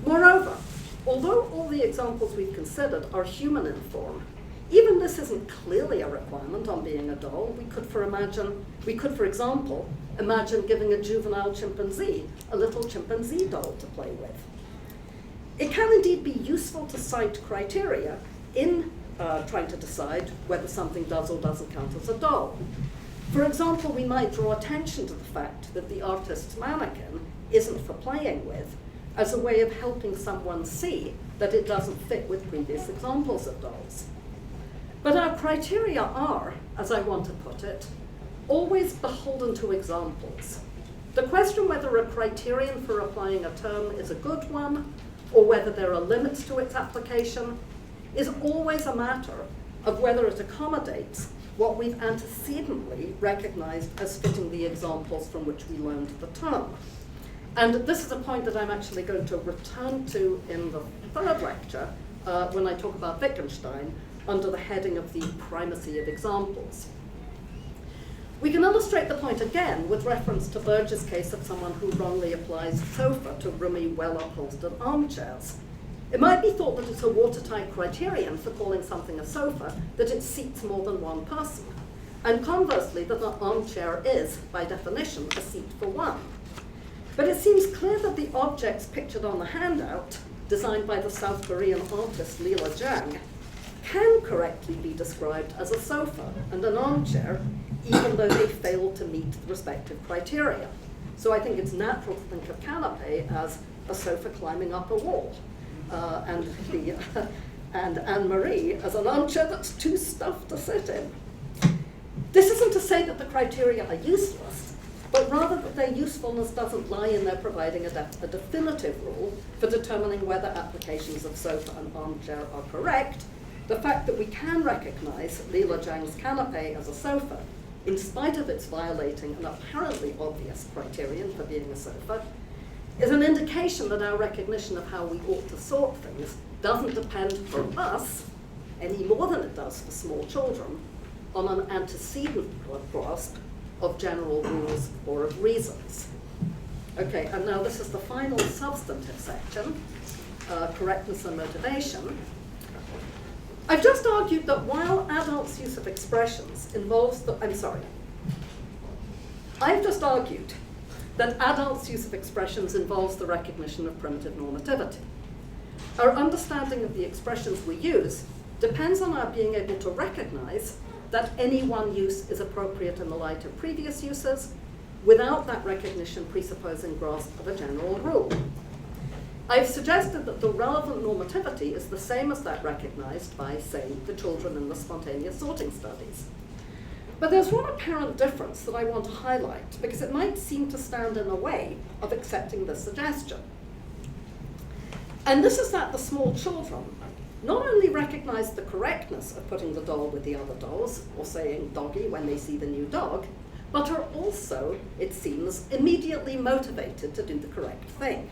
Moreover, although all the examples we've considered are human in form, Even this isn't clearly a requirement on being a doll. We could, for example, imagine giving a juvenile chimpanzee a little chimpanzee doll to play with. It can indeed be useful to cite criteria in trying to decide whether something does or doesn't count as a doll. For example, we might draw attention to the fact that the artist's mannequin isn't for playing with, as a way of helping someone see that it doesn't fit with previous examples of dolls. But our criteria are, as I want to put it, always beholden to examples. The question whether a criterion for applying a term is a good one, or whether there are limits to its application, is always a matter of whether it accommodates what we've antecedently recognized as fitting the examples from which we learned the term. And this is a point that I'm actually going to return to in the third lecture when I talk about Wittgenstein under the heading of the primacy of examples. We can illustrate the point again with reference to Burge's case of someone who wrongly applies sofa to roomy, well-upholstered armchairs. It might be thought that it's a watertight criterion for calling something a sofa that it seats more than one person, and conversely that an armchair is, by definition, a seat for one. But it seems clear that the objects pictured on the handout, designed by the South Korean artist Leela Jang, can correctly be described as a sofa and an armchair, even though they fail to meet the respective criteria. So I think it's natural to think of canapé as a sofa climbing up a wall, and Anne-Marie as an armchair that's too stuffed to sit in. This isn't to say that the criteria are useless, but rather that their usefulness doesn't lie in their providing a definitive rule for determining whether applications of sofa and armchair are correct. The fact that we can recognize Leela Jang's canapé as a sofa, in spite of its violating an apparently obvious criterion for being a sofa, is an indication that our recognition of how we ought to sort things doesn't depend for us, any more than it does for small children, on an antecedent grasp of general rules or of reasons. Okay, and now this is the final substantive section, correctness and motivation. I've just argued that while adults' use of expressions involves I've just argued that adults' use of expressions involves the recognition of primitive normativity. Our understanding of the expressions we use depends on our being able to recognize that any one use is appropriate in the light of previous uses, without that recognition presupposing grasp of a general rule. I've suggested that the relevant normativity is the same as that recognized by, say, the children in the spontaneous sorting studies. But there's one apparent difference that I want to highlight, because it might seem to stand in the way of accepting this suggestion. And this is that the small children not only recognize the correctness of putting the doll with the other dolls, or saying doggy when they see the new dog, but are also, it seems, immediately motivated to do the correct thing.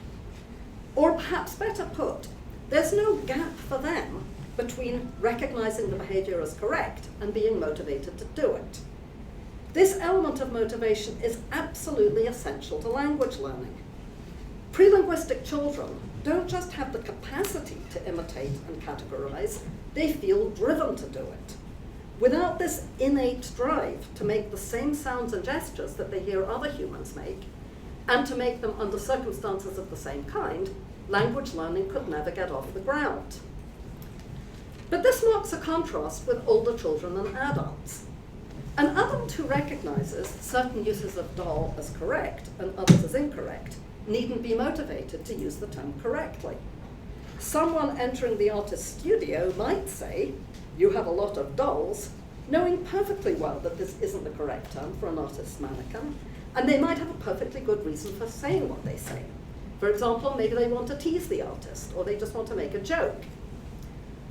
Or perhaps better put, there's no gap for them between recognizing the behavior as correct and being motivated to do it. This element of motivation is absolutely essential to language learning. Pre-linguistic children don't just have the capacity to imitate and categorize, they feel driven to do it. Without this innate drive to make the same sounds and gestures that they hear other humans make, and to make them under circumstances of the same kind, language learning could never get off the ground. But this marks a contrast with older children and adults. An adult who recognizes certain uses of doll as correct and others as incorrect needn't be motivated to use the term correctly. Someone entering the artist's studio might say, "You have a lot of dolls," knowing perfectly well that this isn't the correct term for an artist's mannequin, and they might have a perfectly good reason for saying what they say. For example, maybe they want to tease the artist, or they just want to make a joke.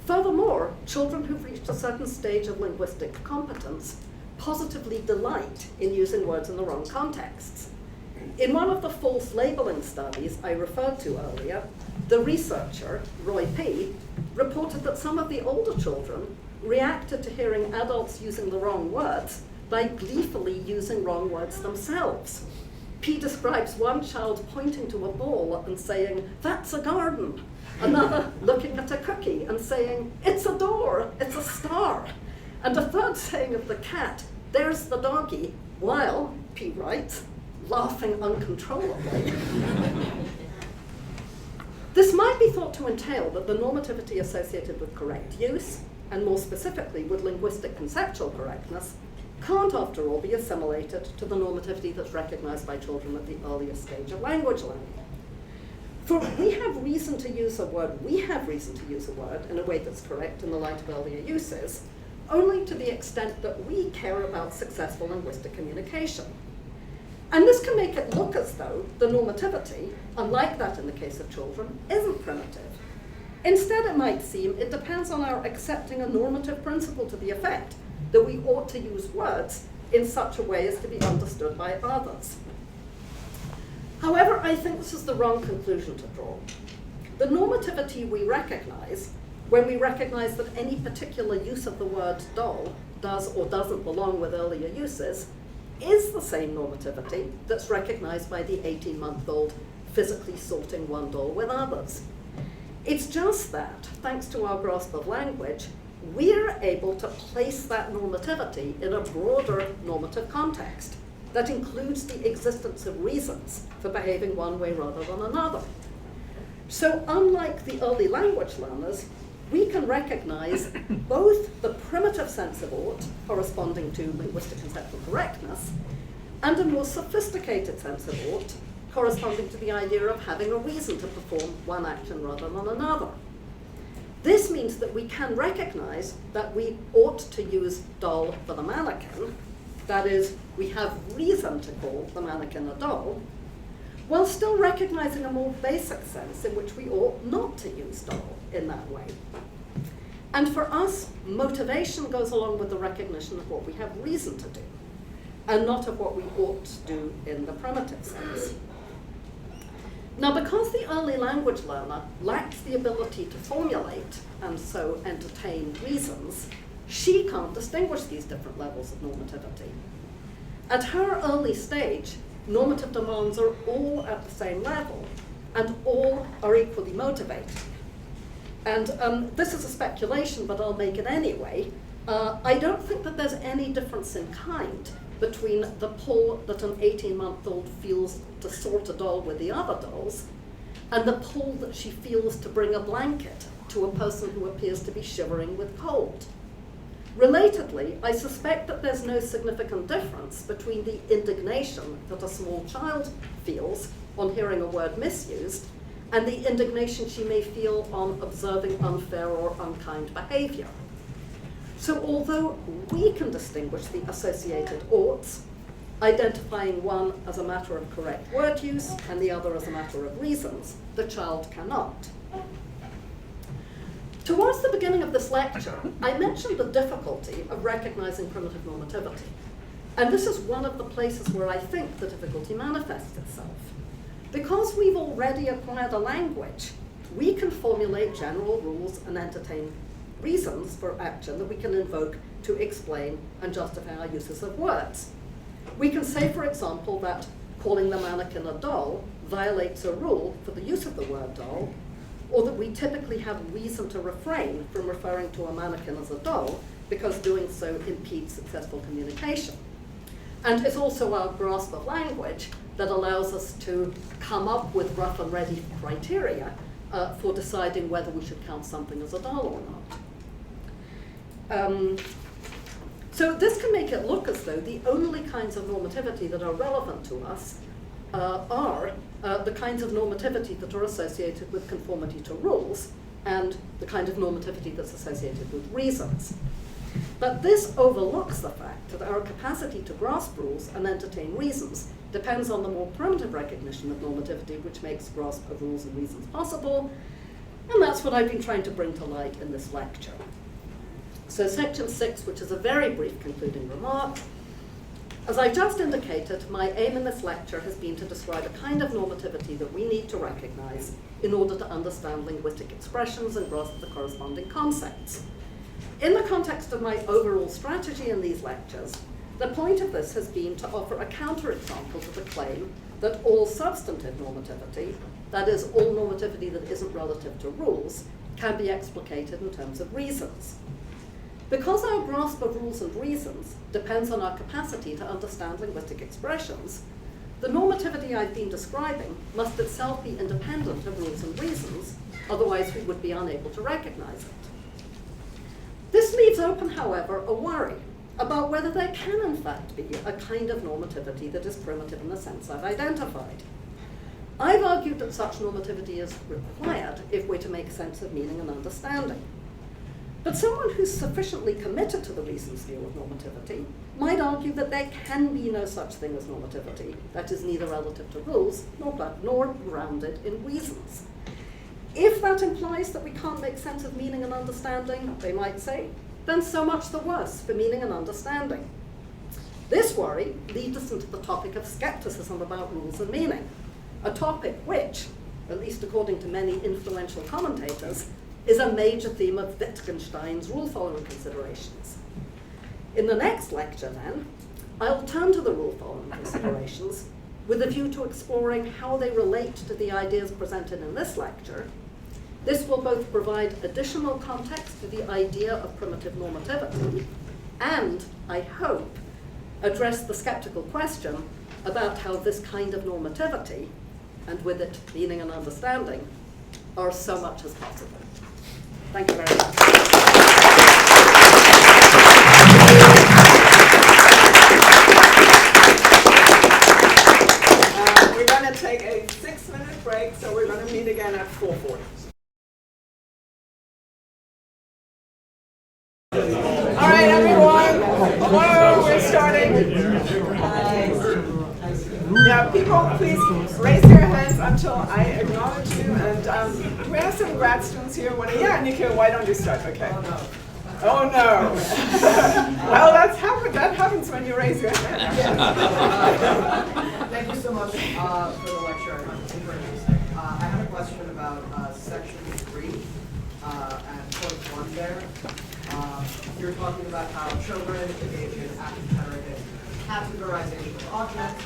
Furthermore, children who've reached a certain stage of linguistic competence positively delight in using words in the wrong contexts. In one of the false labeling studies I referred to earlier, the researcher, Roy P., reported that some of the older children reacted to hearing adults using the wrong words by gleefully using wrong words themselves. P describes one child pointing to a ball and saying, "That's a garden." Another looking at a cookie and saying, "It's a door, it's a star." And a third saying of the cat, "There's the doggy," while, P writes, laughing uncontrollably. This might be thought to entail that the normativity associated with correct use, and more specifically with linguistic conceptual correctness, can't after all be assimilated to the normativity that's recognized by children at the earliest stage of language learning. For we have reason to use a word in a way that's correct in the light of earlier uses, only to the extent that we care about successful linguistic communication. And this can make it look as though the normativity, unlike that in the case of children, isn't primitive. Instead, it might seem it depends on our accepting a normative principle to the effect that we ought to use words in such a way as to be understood by others. However, I think this is the wrong conclusion to draw. The normativity we recognize when we recognize that any particular use of the word doll does or doesn't belong with earlier uses is the same normativity that's recognized by the 18-month-old physically sorting one doll with others. It's just that, thanks to our grasp of language, we're able to place that normativity in a broader normative context that includes the existence of reasons for behaving one way rather than another. So unlike the early language learners, we can recognize both the primitive sense of ought, corresponding to linguistic conceptual correctness, and a more sophisticated sense of ought, corresponding to the idea of having a reason to perform one action rather than another. This means that we can recognize that we ought to use doll for the mannequin, that is, we have reason to call the mannequin a doll, while still recognizing a more basic sense in which we ought not to use doll in that way. And for us, motivation goes along with the recognition of what we have reason to do, and not of what we ought to do in the primitive sense. Now, because the early language learner lacks the ability to formulate and so entertain reasons, she can't distinguish these different levels of normativity. At her early stage, normative demands are all at the same level, and all are equally motivating. And this is a speculation, but I'll make it anyway. I don't think that there's any difference in kind between the pull that an 18-month-old feels to sort a doll with the other dolls, and the pull that she feels to bring a blanket to a person who appears to be shivering with cold. Relatedly, I suspect that there's no significant difference between the indignation that a small child feels on hearing a word misused and the indignation she may feel on observing unfair or unkind behavior. So although we can distinguish the associated oughts, identifying one as a matter of correct word use and the other as a matter of reasons, the child cannot. Towards the beginning of this lecture, I mentioned the difficulty of recognizing primitive normativity. And this is one of the places where I think the difficulty manifests itself. Because we've already acquired a language, we can formulate general rules and entertain reasons for action that we can invoke to explain and justify our uses of words. We can say, for example, that calling the mannequin a doll violates a rule for the use of the word doll, or that we typically have reason to refrain from referring to a mannequin as a doll because doing so impedes successful communication. And it's also our grasp of language that allows us to come up with rough and ready criteria for deciding whether we should count something as a doll or not. So this can make it look as though the only kinds of normativity that are relevant to us are the kinds of normativity that are associated with conformity to rules and the kind of normativity that's associated with reasons. But this overlooks the fact that our capacity to grasp rules and entertain reasons depends on the more primitive recognition of normativity, which makes grasp of rules and reasons possible, and that's what I've been trying to bring to light in this lecture. So section 6, which is a very brief concluding remark. As I just indicated, my aim in this lecture has been to describe a kind of normativity that we need to recognize in order to understand linguistic expressions and grasp the corresponding concepts. In the context of my overall strategy in these lectures, The point of this has been to offer a counterexample to the claim that all substantive normativity, that is, all normativity that isn't relative to rules, can be explicated in terms of reasons. Because our grasp of rules and reasons depends on our capacity to understand linguistic expressions, the normativity I've been describing must itself be independent of rules and reasons, otherwise we would be unable to recognize it. This leaves open, however, a worry about whether there can in fact be a kind of normativity that is primitive in the sense I've identified. I've argued that such normativity is required if we're to make sense of meaning and understanding. But someone who's sufficiently committed to the reasons view of normativity might argue that there can be no such thing as normativity, that is neither relative to rules nor grounded in reasons. If that implies that we can't make sense of meaning and understanding, they might say, then so much the worse for meaning and understanding. This worry leads us into the topic of skepticism about rules and meaning, a topic which, at least according to many influential commentators, is a major theme of Wittgenstein's rule-following considerations. In the next lecture, then, I'll turn to the rule-following considerations with a view to exploring how they relate to the ideas presented in this lecture. This will both provide additional context to the idea of primitive normativity and, I hope, address the skeptical question about how this kind of normativity, and with it meaning and understanding, are so much as possible. Thank you very much. We're going to take a 6-minute break, so we're going to meet again at 4:40. All right, everyone. Hello, we're starting. Yeah, people, please raise your hands until I acknowledge you. And we have some grad students here. Yeah, Nikhil, why don't you start? Okay. Oh no. Well, that happens when you raise your hand. Thank you so much for the lecture. Super interesting. I had a question about section 3 and point 1 there. You're talking about how children engage in active categorization of objects.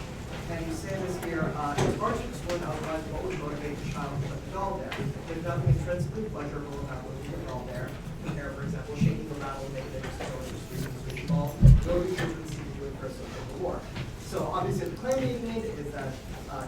And you say this here, it's hard to explain otherwise what would motivate the child to put the doll there. There's nothing intrinsically pleasurable about putting the doll there. Compare, for example, shaking the rattle, making it explode, or squeezing the squeaky ball. What do children see doing for a social war? So obviously the claim being made is that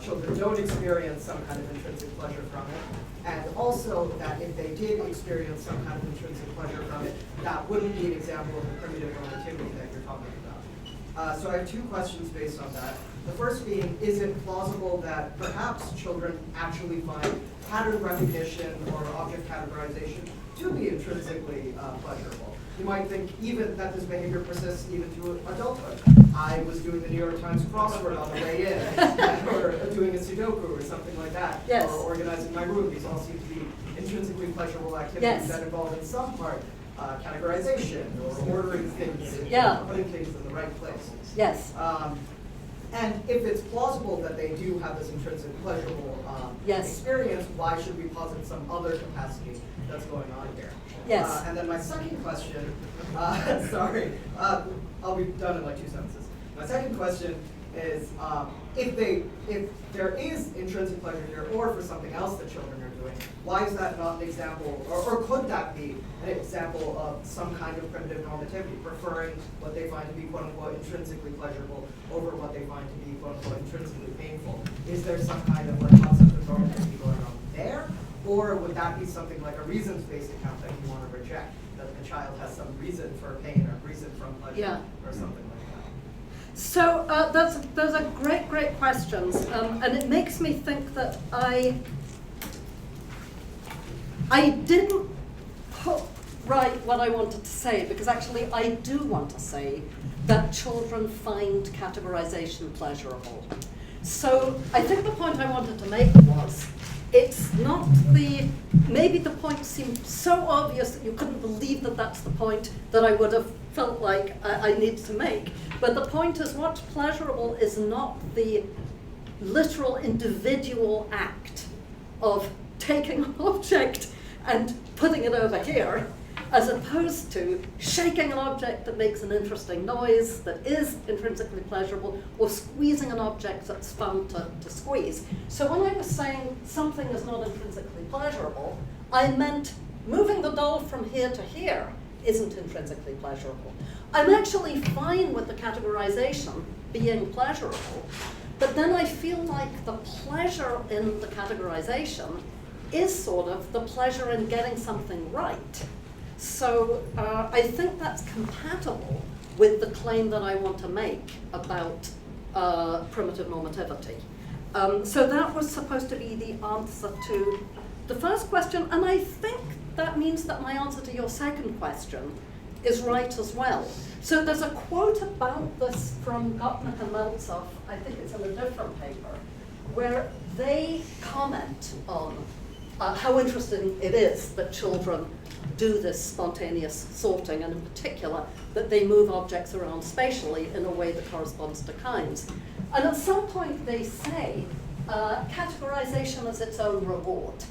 children don't experience some kind of intrinsic pleasure from it. And also that if they did experience some kind of intrinsic pleasure from it, that wouldn't be an example of the primitive normativity that you're talking about. So I have 2 questions based on that. The first being, is it plausible that perhaps children actually find pattern recognition or object categorization to be intrinsically pleasurable? You might think even that this behavior persists even to adulthood. I was doing the New York Times crossword on the way in, or doing a Sudoku or something like that, yes. or organizing my room. These all seem to be intrinsically pleasurable activities yes. that involve in some part categorization or ordering things, putting things in the right place. Yes. And if it's plausible that they do have this intrinsic pleasurable experience, why should we posit some other capacity that's going on here? Yes. And then my second question, sorry, I'll be done in like 2 sentences. My second question is, if there is intrinsic pleasure here, or for something else that children are doing, why is that not an example, or could that be an example of some kind of primitive normativity, preferring what they find to be quote-unquote intrinsically pleasurable over what they find to be quote-unquote intrinsically painful? Is there some kind of like concept of normativity going on there? Or would that be something like a reasons-based account that you want to reject, that the child has some reason for pain or reason from pleasure or something like that? So those are great questions, and it makes me think that I didn't put right what I wanted to say, because actually I do want to say that children find categorization pleasurable. So I think the point I wanted to make was, it's not maybe the point seemed so obvious that you couldn't believe that that's the point that I would have felt like I needed to make. But the point is, what's pleasurable is not the literal individual act of taking an object and putting it over here. as opposed to shaking an object that makes an interesting noise that is intrinsically pleasurable, or squeezing an object that's fun to squeeze. So when I was saying something is not intrinsically pleasurable, I meant moving the doll from here to here isn't intrinsically pleasurable. I'm actually fine with the categorization being pleasurable, but then I feel like the pleasure in the categorization is sort of the pleasure in getting something right. So I think that's compatible with the claim that I want to make about primitive normativity. So that was supposed to be the answer to the first question, and I think that means that my answer to your second question is right as well. So there's a quote about this from Gottlieb and Meltzow, I think it's in a different paper, where they comment on how interesting it is that children do this spontaneous sorting, and in particular, that they move objects around spatially in a way that corresponds to kinds. And at some point they say, categorization is its own reward.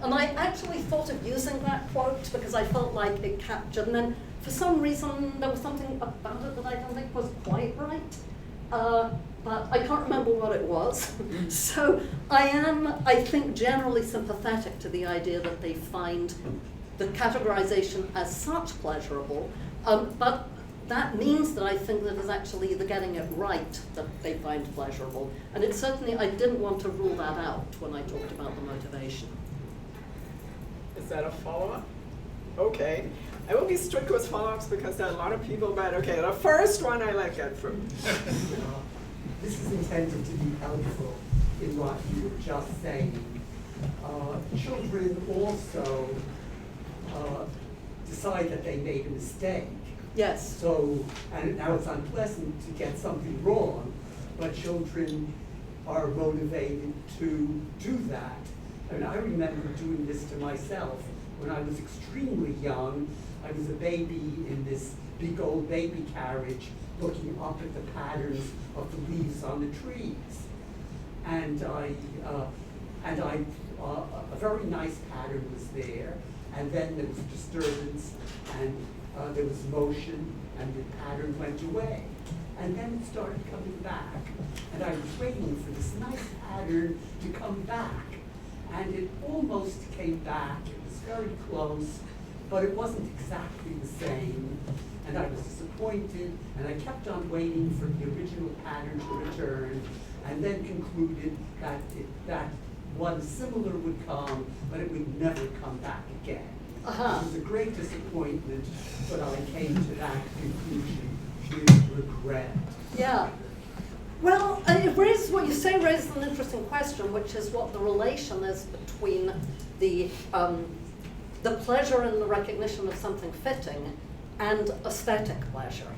And I actually thought of using that quote because I felt like it captured, and then for some reason there was something about it that I don't think was quite right. But I can't remember what it was. So I am, I think, generally sympathetic to the idea that they find the categorization as such pleasurable, but that means that I think that is actually the getting it right that they find pleasurable. And it certainly, I didn't want to rule that out when I talked about the motivation. Is that a follow-up? Okay. I will be strict with follow-ups because there are a lot of people, but okay, the first one I let get through. This is intended to be helpful in what you were just saying. Children also decide that they made a mistake. Yes. So, and now it's unpleasant to get something wrong, but children are motivated to do that. And I remember doing this to myself when I was extremely young. I was a baby in this big old baby carriage looking up at the patterns of the leaves on the trees. And a very nice pattern was there, and then there was disturbance, and there was motion, and the pattern went away. And then it started coming back, and I was waiting for this nice pattern to come back. And it almost came back. It was very close, but it wasn't exactly the same. And I was disappointed, and I kept on waiting for the original pattern to return, and then concluded that one similar would come, but it would never come back again. It was a great disappointment, but I came to that conclusion with regret. Yeah. Well, it raises, what you say raises an interesting question, which is what the relation is between the pleasure in the recognition of something fitting and aesthetic pleasure.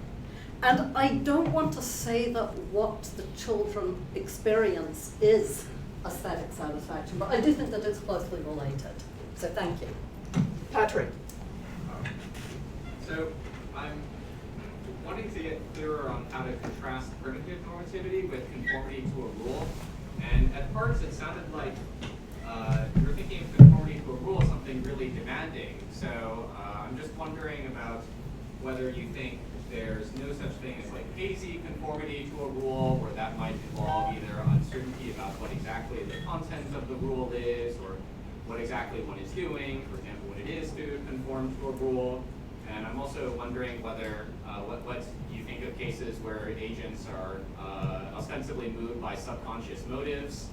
And I don't want to say that what the children experience is aesthetic satisfaction, but I do think that it's closely related. So thank you. Patrick. So I'm wanting to get clearer on how to contrast primitive normativity with conformity to a rule. And at parts it sounded like you were thinking of conformity to a rule as something really demanding. So I'm just wondering about whether you think there's no such thing as like hazy conformity to a rule, or that might involve either uncertainty about what exactly the content of the rule is, or what exactly one is doing, for example, what it is to conform to a rule. And I'm also wondering whether, what you think of cases where agents are ostensibly moved by subconscious motives.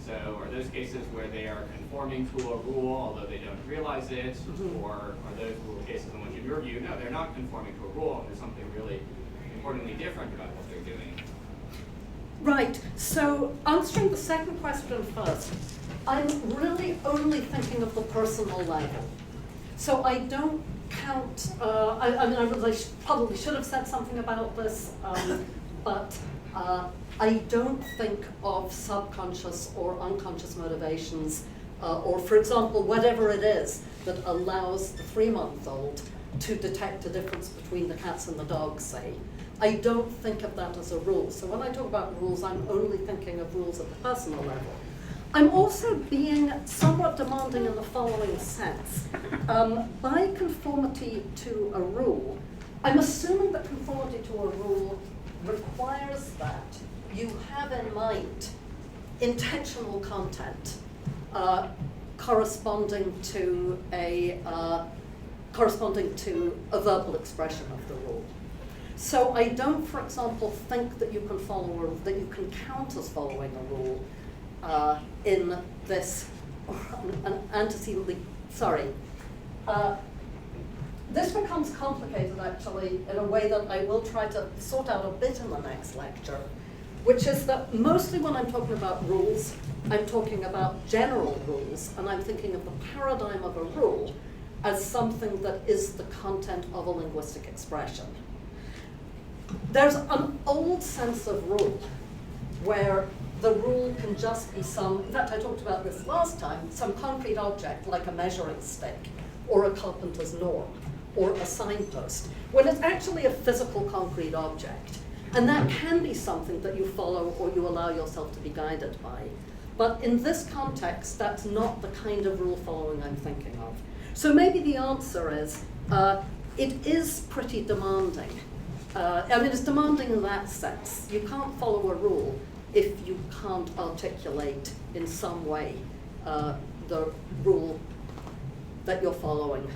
So are those cases where they are conforming to a rule, although they don't realize it, or are those cases in which, in your view, no, they're not conforming to a rule, and there's something really importantly different about what they're doing? Right, so answering the second question first, I'm really only thinking of the personal level. So I don't count, I mean, I really probably should have said something about this, but I don't think of subconscious or unconscious motivations, or for example, whatever it is that allows the 3-month-old to detect a difference between the cats and the dogs, say. I don't think of that as a rule. So when I talk about rules, I'm only thinking of rules at the personal level. I'm also being somewhat demanding in the following sense. By conformity to a rule, I'm assuming that conformity to a rule requires that you have in mind intentional content corresponding to a verbal expression of the rule. So I don't, for example, think that you can follow that you can count as following a rule in this an antecedently. Sorry. This becomes complicated actually in a way that I will try to sort out a bit in the next lecture, which is that mostly when I'm talking about rules, I'm talking about general rules, and I'm thinking of the paradigm of a rule as something that is the content of a linguistic expression. There's an old sense of rule where the rule can just be some, in fact I talked about this last time, some concrete object like a measuring stick or a carpenter's norm or a signpost, when it's actually a physical concrete object. And that can be something that you follow or you allow yourself to be guided by. But in this context, that's not the kind of rule following I'm thinking of. So maybe the answer is, it is pretty demanding. I mean, it's demanding in that sense. You can't follow a rule if you can't articulate in some way the rule that you're following.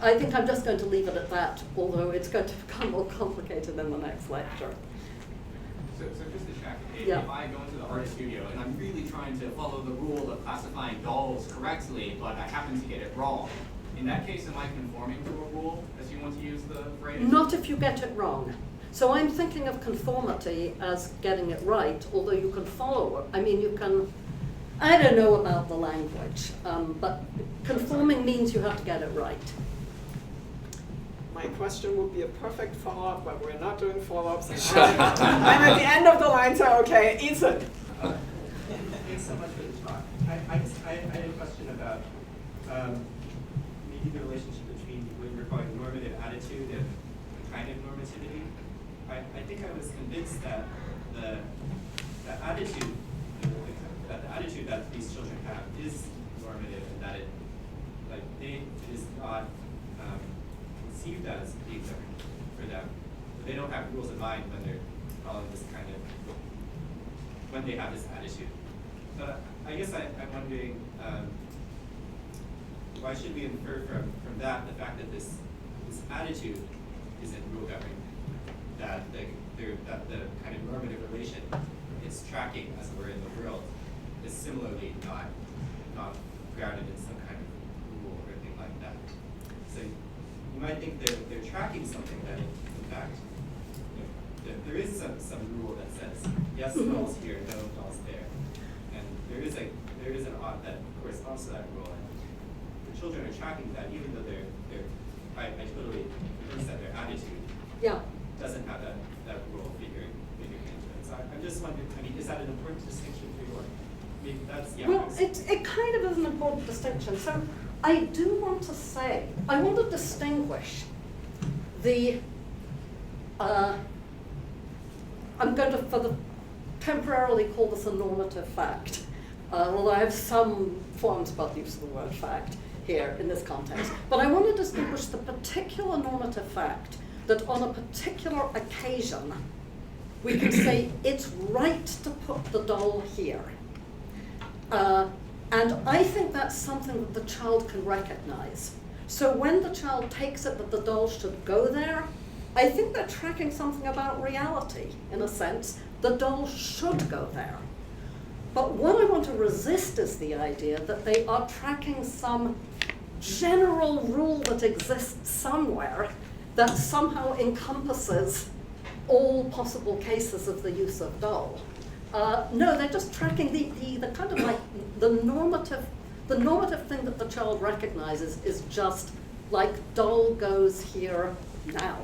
I think I'm just going to leave it at that, although it's going to become more complicated in the next lecture. So just to check, if Yeah. I go into the art studio and I'm really trying to follow the rule of classifying dolls correctly, but I happen to get it wrong, in that case, am I conforming to a rule, as you want to use the phrase? Not if you get it wrong. So I'm thinking of conformity as getting it right, although you can follow it. I mean, you can, I don't know about the language, but conforming means you have to get it right. My question would be a perfect follow-up, but we're not doing follow-ups. I'm at the end of the line, so okay, Ethan. Thanks so much for the talk. I had a question about maybe the relationship between what you were calling normative attitude and kind of normativity. I think I was convinced that the attitude that these children have is normative, and that it is not conceived as being different for them. But they don't have rules of mind when they're following this kind of, when they have this attitude. But I guess I'm wondering, why should we infer from that the fact that this attitude isn't rule governing, that the kind of normative relation it's tracking, as it were, in the world is similarly not grounded in some kind of rule or anything like that. So you might think they're tracking something that in fact there is some rule that says yes, dolls here, no dolls there, and there is an ought that corresponds to that rule. And the children are tracking that, even though I totally convinced that their attitude doesn't have that rule figuring into it. So I'm just wondering, I mean, is that an important distinction for you? Or maybe that's Well, it kind of is an important distinction. So I do want to say, I want to distinguish the, I'm going to temporarily call this a normative fact, although I have some qualms about the use of the word fact here in this context. But I want to distinguish the particular normative fact that on a particular occasion, we can say it's right to put the doll here. And I think that's something that the child can recognize. So when the child takes it that the doll should go there, I think they're tracking something about reality, in a sense. The doll should go there. But what I want to resist is the idea that they are tracking some general rule that exists somewhere that somehow encompasses all possible cases of the use of doll. No, they're just tracking the kind of like the normative thing that the child recognizes is just like doll goes here now.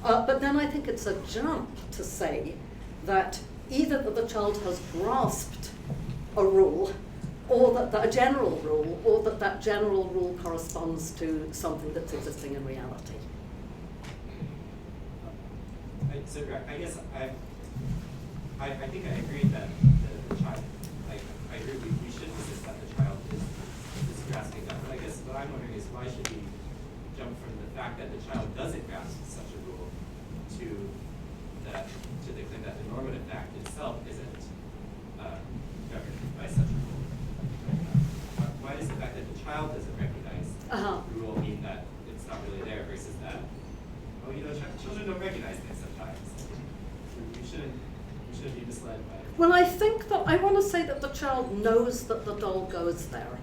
But then I think it's a jump to say that either that the child has grasped a rule, or that a general rule, or that general rule corresponds to something that's existing in reality. So I guess I think I agree that the child, I agree we should insist that the child is grasping that. But I guess what I'm wondering is why should we jump from the fact that the child doesn't grasp such a rule to the claim that the normative fact itself isn't governed by such a rule? Why does the fact that the child doesn't recognize the rule mean that it's not really there versus that, oh, children don't recognize things sometimes. We shouldn't be misled by it. Well, I think that I want to say that the child knows that the doll goes there.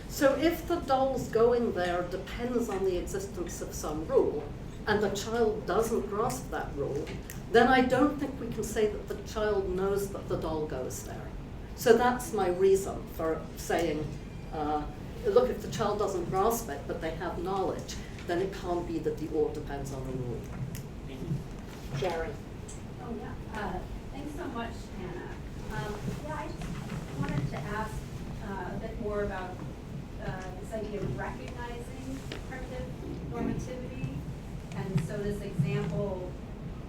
So if the doll's going there depends on the existence of some rule, and the child doesn't grasp that rule, then I don't think we can say that the child knows that the doll goes there. So that's my reason for saying, look, if the child doesn't grasp it, but they have knowledge, then it can't be that the or depends on the rule. Thank you. Jerry. Oh, yeah. Thanks so much, Anna. Yeah, I just wanted to ask a bit more about this idea of recognizing primitive normativity. And so this example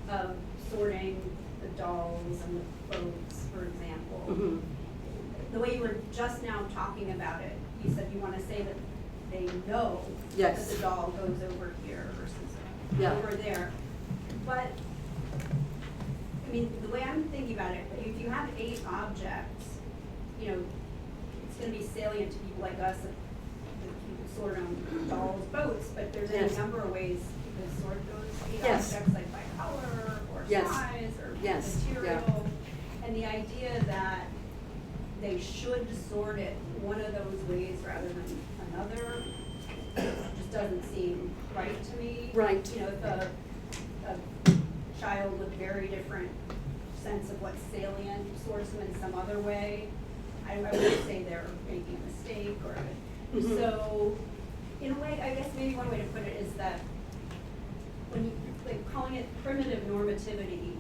of sorting the dolls and the boats, for example, Mm-hmm. the way you were just now talking about it, you said you want to say that they know Yes. that the doll goes over here versus Yeah. over there. But I mean, the way I'm thinking about it, if you have 8 objects, you know, it's going to be salient to people like us that people sort on dolls, boats, but there's any Yes. number of ways you could sort those 8 Yes. objects, like by color or Yes. size or Yes. material. And the idea that they should sort it one of those ways rather than another just doesn't seem right to me. Right. You know, if a child with very different sense of what's salient sorts them in some other way, I wouldn't say they're making a mistake or. Mhm. So, in a way, I guess maybe one way to put it is that when you, like, calling it primitive normativity,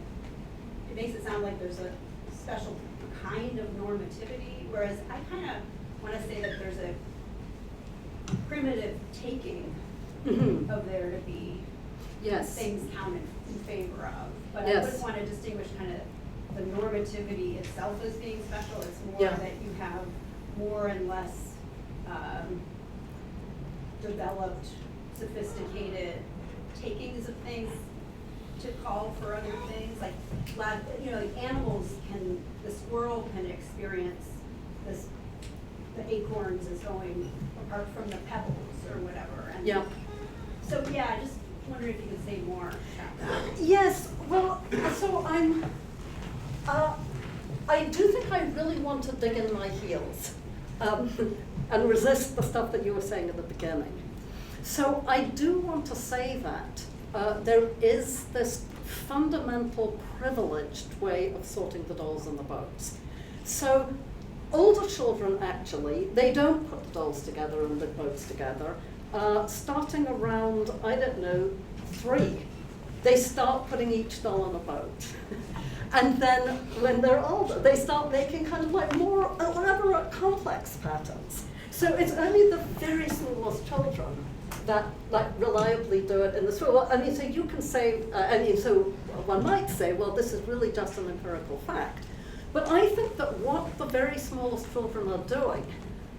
it makes it sound like there's a special kind of normativity, whereas I kind of want to say that there's a primitive taking Mm-hmm. of there to be Yes. things counted in favor of. But I Yes. wouldn't want to distinguish kind of the normativity itself as being special. It's more Yeah. that you have more and less developed, sophisticated takings of things to call for other things. Like, you know, like animals can, the squirrel can experience this, the acorns as going apart from the pebbles or whatever. And Yeah. so, yeah, I just wonder if you could say more about that. Yes, well, so I do think I really want to dig in my heels and resist the stuff that you were saying at the beginning. So I do want to say that there is this fundamental privileged way of sorting the dolls and the boats. So older children actually, they don't put the dolls together and the boats together. Starting around, I don't know, 3, they start putting each doll on a boat. And then when they're older, they start making kind of like more elaborate, complex patterns. So it's only the very smallest children that like reliably do it in this way. Well, I mean, so you can say, so one might say, well, this is really just an empirical fact. But I think that what the very smallest children are doing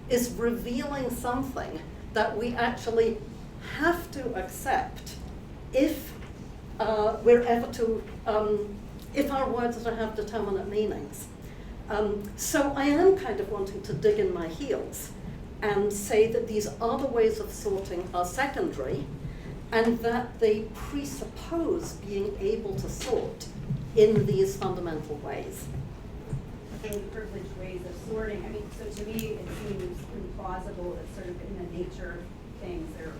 is revealing something that we actually have to accept if we're ever to, if our words are to have determinate meanings. So I am kind of wanting to dig in my heels and say that these other ways of sorting are secondary and that they presuppose being able to sort in these fundamental ways. Those privileged ways of sorting, I mean, so to me, it seems implausible that sort of in the nature of things, there are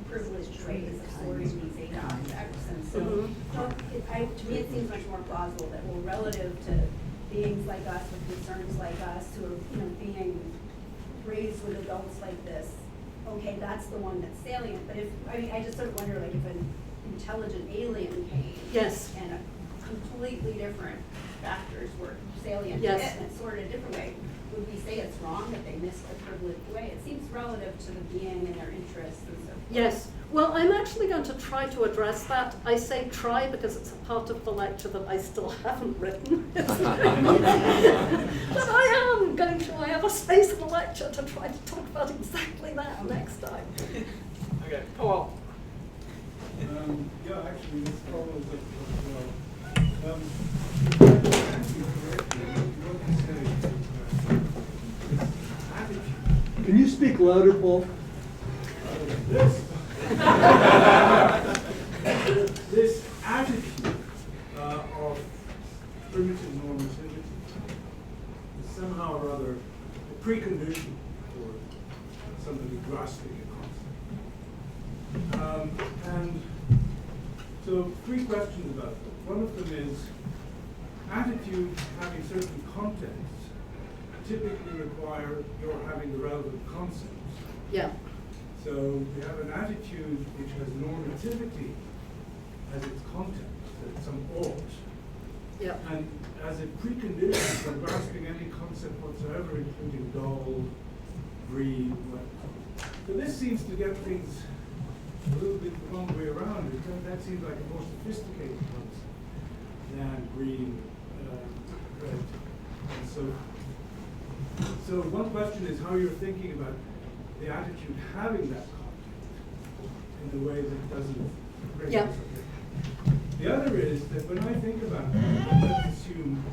privileged ways of sorting these 8 objects. And so, to me, it seems much more plausible that, well, relative to beings like us with concerns like us who are, you know, being raised with adults like this, okay, that's the one that's salient. But if, I mean, I just sort of wonder, like, if an intelligent alien came Yes. and a completely different factors were salient to Yes. it, and it's sorted a different way. Would we say it's wrong that they missed the privileged way? It seems relative to the being and their interests and so forth. Yes. Well, I'm actually going to try to address that. I say try because it's a part of the lecture that I still haven't written. But I am going to. I have a space in the lecture to try to talk about exactly that next time. Okay, Paul. Yeah, actually, this follows up as well. Can you speak louder, Paul? This attitude of primitive normativity is somehow or other a precondition for somebody grasping a concept. And so 3 questions about that. One of them is attitudes having certain contexts typically require your having the relevant concepts. Yeah. So you have an attitude which has normativity as its content, that some ought. Yeah. And as a precondition for grasping any concept whatsoever, including doll, breed, what. So this seems to get things a little bit the wrong way around. That seems like a more sophisticated concept than green, red, and so. So one question is how you're thinking about the attitude having that content in a way that doesn't raise Yeah. something. The other is that when I think about it, let's assume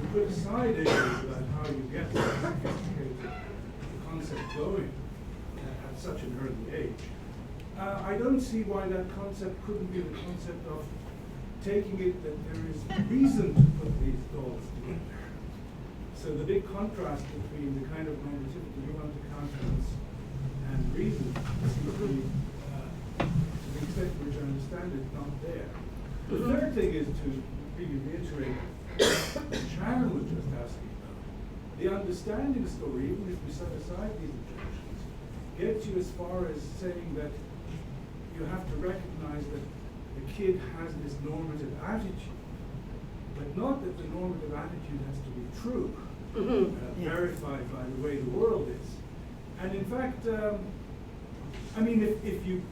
we put aside issues about how you get the sophisticated concept going at such an early age. I don't see why that concept couldn't be the concept of taking it that there is reason to put these dolls together. So the big contrast between the kind of normativity you want to countenance and reason seems to be, to the extent to which I understand it, not there. The third thing is to really reiterate what Sharon was just asking about. The understanding story, even if we set aside these objections, gets you as far as saying that you have to recognize that the kid has this normative attitude, but not that the normative attitude has to be true, verified by the way the world is. And in fact, I mean, if you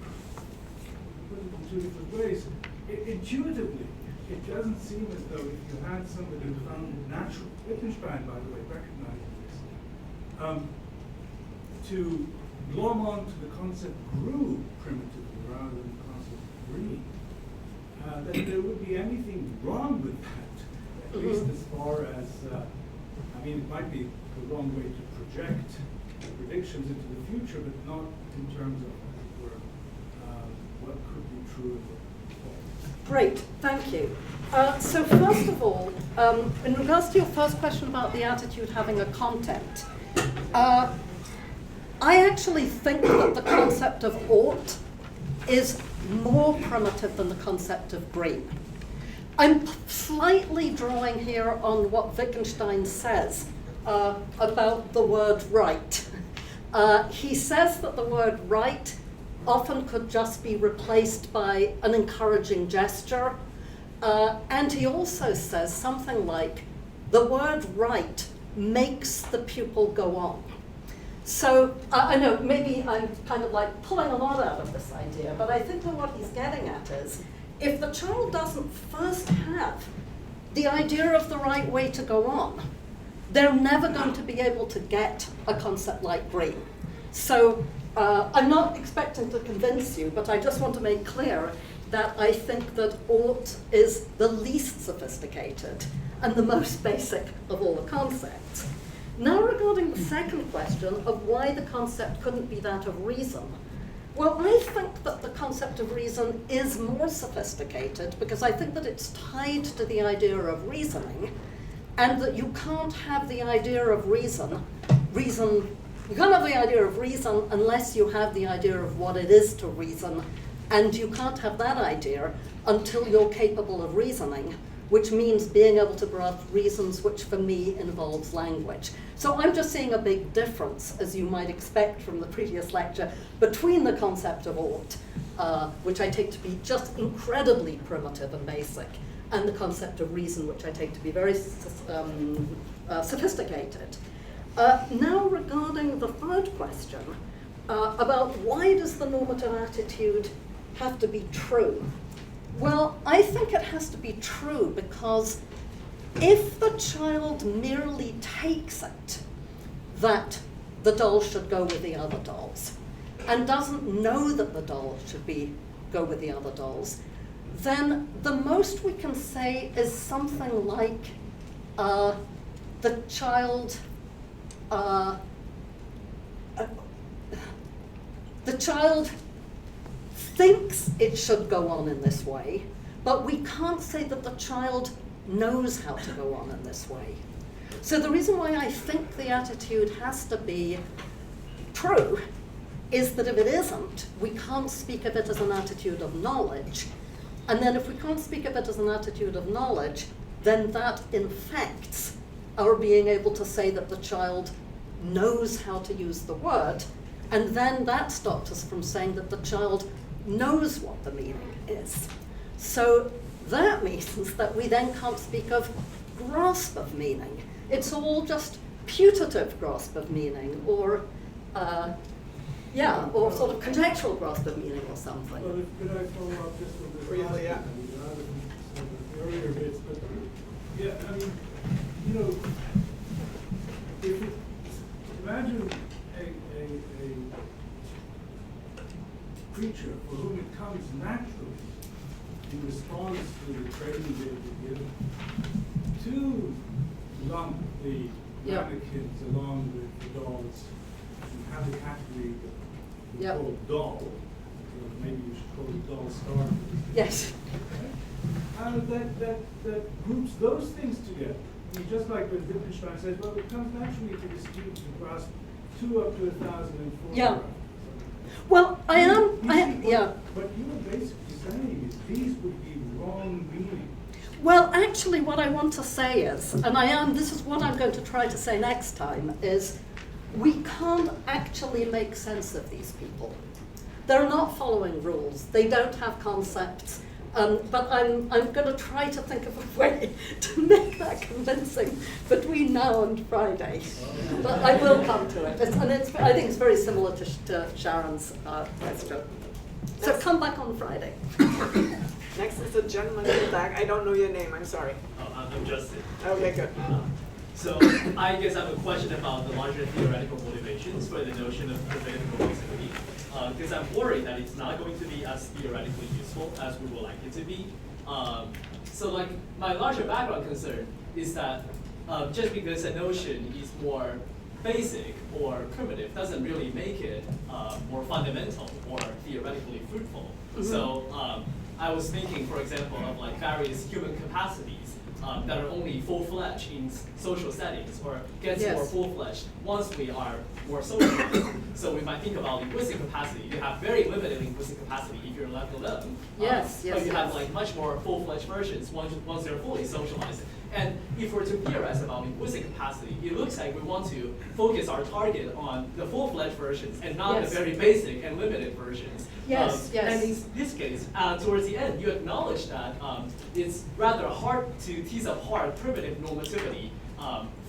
put it in 2 different ways, intuitively, it doesn't seem as though if you had somebody who found it natural, Wittgenstein, by the way, recognizing this, to glom on to the concept grew primitively rather than the concept green, that there would be anything wrong with that, at least as far as, I mean, it might be the wrong way to project predictions into the future, but not in terms of, as it were, what could be true and what false. Great, thank you. So first of all, in regards to your first question about the attitude having a content, I actually think that the concept of ought is more primitive than the concept of green. I'm slightly drawing here on what Wittgenstein says about the word right. He says that the word right often could just be replaced by an encouraging gesture. And he also says something like, the word right makes the pupil go on. So I know maybe I'm kind of like pulling a lot out of this idea, but I think that what he's getting at is, if the child doesn't first have the idea of the right way to go on, they're never going to be able to get a concept like green. So I'm not expecting to convince you, but I just want to make clear that I think that ought is the least sophisticated and the most basic of all the concepts. Now regarding the second question of why the concept couldn't be that of reason, well, I think that the concept of reason is more sophisticated because I think that it's tied to the idea of reasoning, and that you can't have the idea of reason unless you have the idea of what it is to reason, and you can't have that idea until you're capable of reasoning which means being able to grasp reasons which for me involves language. So I'm just seeing a big difference, as you might expect from the previous lecture, between the concept of ought, which I take to be just incredibly primitive and basic, and the concept of reason, which I take to be very sophisticated. Now regarding the third question, about why does the normative attitude have to be true? Well, I think it has to be true because if the child merely takes it that the doll should go with the other dolls and doesn't know that the doll should go with the other dolls, then the most we can say is something like the child thinks it should go on in this way, but we can't say that the child knows how to go on in this way. So the reason why I think the attitude has to be true is that if it isn't, we can't speak of it as an attitude of knowledge. And then if we can't speak of it as an attitude of knowledge, then that infects our being able to say that the child knows how to use the word, and then that stops us from saying that the child knows what the meaning is. So that means that we then can't speak of grasp of meaning. It's all just putative grasp of meaning, or or sort of contextual grasp of meaning or something. Well, could I follow up just with this Briefly, yeah. rather than some of the earlier bits, but yeah, I mean, you know, if it, imagine a creature for whom it comes naturally in response to the training they've been given to lump the mannequins along with the dolls and have a category called doll. So maybe you should call it doll star. Yes. And that groups those things together. I mean, just like when Wittgenstein says, well, it comes naturally to the student to grasp 2 up to 1,004. Yeah. Well, But you were basically saying is these would be wrong meaning. Well, actually what I want to say is, and this is what I'm going to try to say next time, is we can't actually make sense of these people. They're not following rules. They don't have concepts. But I'm going to try to think of a way to make that convincing between now and Friday. But I will come to it. I think it's very similar to Sharon's question. So come back on Friday. Next is a gentleman in the back. I don't know your name, I'm sorry. I'm Justin. Okay, good. So I guess I have a question about the larger theoretical motivations for the notion of prevailing normativity. Because I'm worried that it's not going to be as theoretically useful as we would like it to be. So like my larger background concern is that just because a notion is more basic or primitive doesn't really make it more fundamental or theoretically fruitful. Mm-hmm. So I was thinking, for example, of like various human capacities that are only full-fledged in social settings, or gets more full-fledged once we are more socialized. So if I think about linguistic capacity, you have very limited linguistic capacity if you're left alone. But you have like much more full-fledged versions once they're fully socialized. And if we're to theorize about linguistic capacity, it looks like we want to focus our target on the full-fledged versions and not the very basic and limited versions. And in this case, towards the end, you acknowledge that it's rather hard to tease apart primitive normativity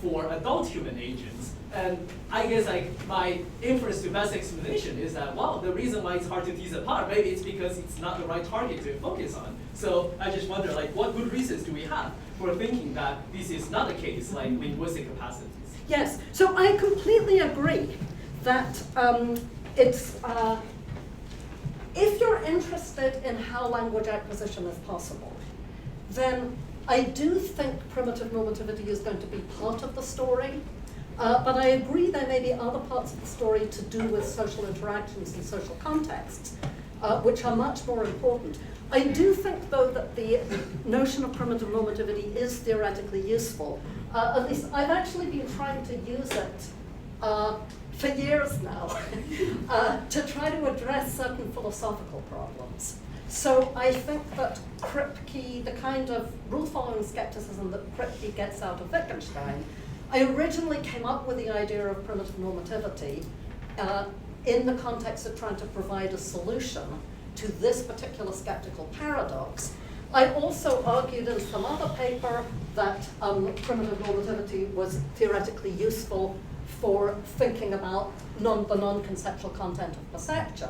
for adult human agents. And I guess like my inference to best explanation is that, well, the reason why it's hard to tease apart, maybe it's because it's not the right target to focus on. So I just wonder, like, what good reasons do we have for thinking that this is not the case, like linguistic capacities? Yes, so I completely agree that it's, if you're interested in how language acquisition is possible, then I do think primitive normativity is going to be part of the story. But I agree there may be other parts of the story to do with social interactions and social contexts, which are much more important. I do think, though, that the notion of primitive normativity is theoretically useful. At least I've actually been trying to use it for years now to try to address certain philosophical problems. So I think that Kripke, the kind of rule-following skepticism that Kripke gets out of Wittgenstein, I originally came up with the idea of primitive normativity in the context of trying to provide a solution to this particular skeptical paradox. I also argued in some other paper that primitive normativity was theoretically useful for thinking about the non-conceptual content of perception.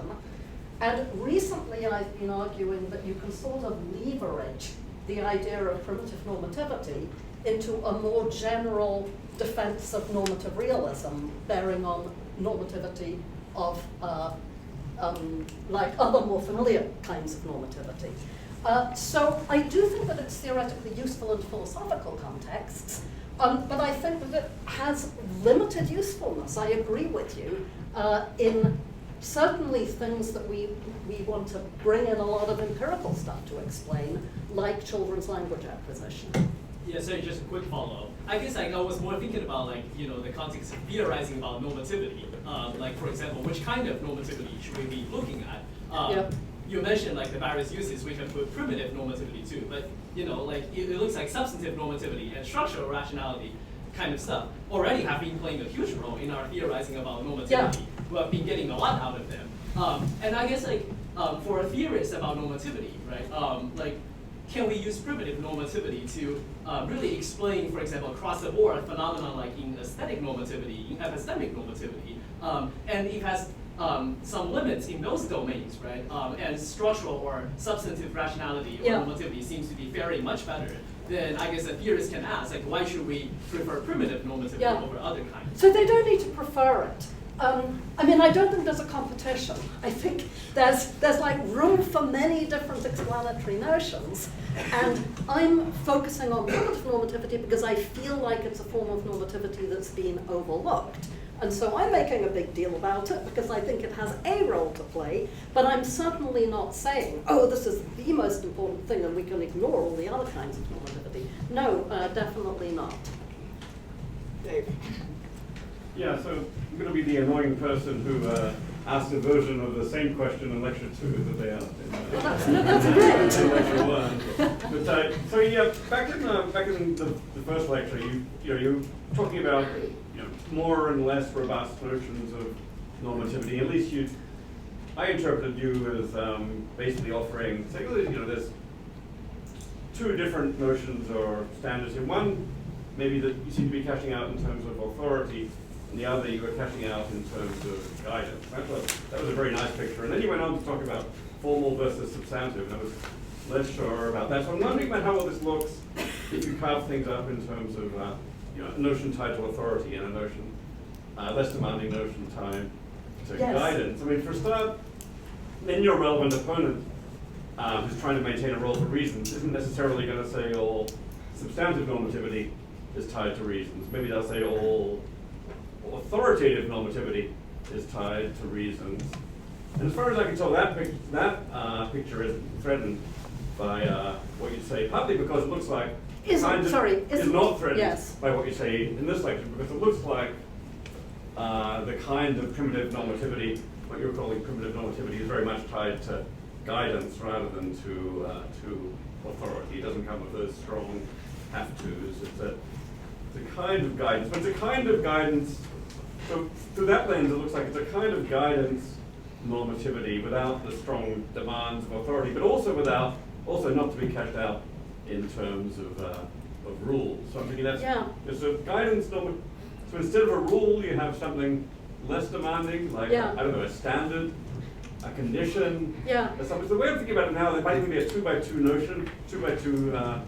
And recently I've been arguing that you can sort of leverage the idea of primitive normativity into a more general defense of normative realism, bearing on normativity of like other more familiar kinds of normativity. So I do think that it's theoretically useful in philosophical contexts, but I think that it has limited usefulness, I agree with you, in certainly things that we want to bring in a lot of empirical stuff to explain, like children's language acquisition. Yeah, so just a quick follow-up. I guess I was more thinking about the context of theorizing about normativity. Like for example, which kind of normativity should we be looking at? Yep. You mentioned like the various uses we can put primitive normativity too, but it looks like substantive normativity and structural rationality kind of stuff already have been playing a huge role in our theorizing about normativity. Yeah. We have been getting a lot out of them. And I guess for a theorist about normativity, right? Can we use primitive normativity to really explain, for example, across the board phenomena like in aesthetic normativity, in epistemic normativity, and it has some limits in those domains, right? And structural or substantive rationality or normativity seems to be very much better. Then I guess a theorist can ask, like, why should we prefer primitive normativity over other kinds? So they don't need to prefer it. I mean, I don't think there's a competition. I think there's like room for many different explanatory notions, and I'm focusing on primitive normativity because I feel like it's a form of normativity that's been overlooked. And so I'm making a big deal about it because I think it has a role to play, but I'm certainly not saying, oh, this is the most important thing and we can ignore all the other kinds of normativity. No, definitely not. Dave. Yeah, so I'm going to be the annoying person who asked a version of the same question in lecture 2 that they asked That's great. in lecture 1. But so yeah, back in the first lecture, you're talking about more and less robust notions of normativity. At least I interpreted you as basically offering, saying, there's two different notions or standards here. One, maybe that you seem to be cashing out in terms of authority, and the other you were cashing out in terms of guidance. That was a very nice picture. And then you went on to talk about formal versus substantive, and I was less sure about that. So I'm wondering about how all this looks if you carve things up in terms of a notion tied to authority and a notion, less demanding notion tied to guidance. I mean, for a start, then your relevant opponent who's trying to maintain a role for reasons isn't necessarily going to say all substantive normativity is tied to reasons. Maybe they'll say all authoritative normativity is tied to reasons. And as far as I can tell, that picture is threatened by what you say, partly because it looks like is not threatened by what you say in this lecture, because it looks like the kind of primitive normativity, what you're calling primitive normativity, is very much tied to guidance rather than to authority. It doesn't come with those strong have-tos. It's a kind of guidance, but it's a kind of guidance. So through that lens, it looks like it's a kind of guidance normativity without the strong demands of authority, but also not to be cashed out in terms of rules. So I'm thinking there's a guidance normativity. So instead of a rule, you have something less demanding, like I don't know, a standard, a condition, or something. So the way I'm thinking about it now, there might even be a 2x2 notion, 2x2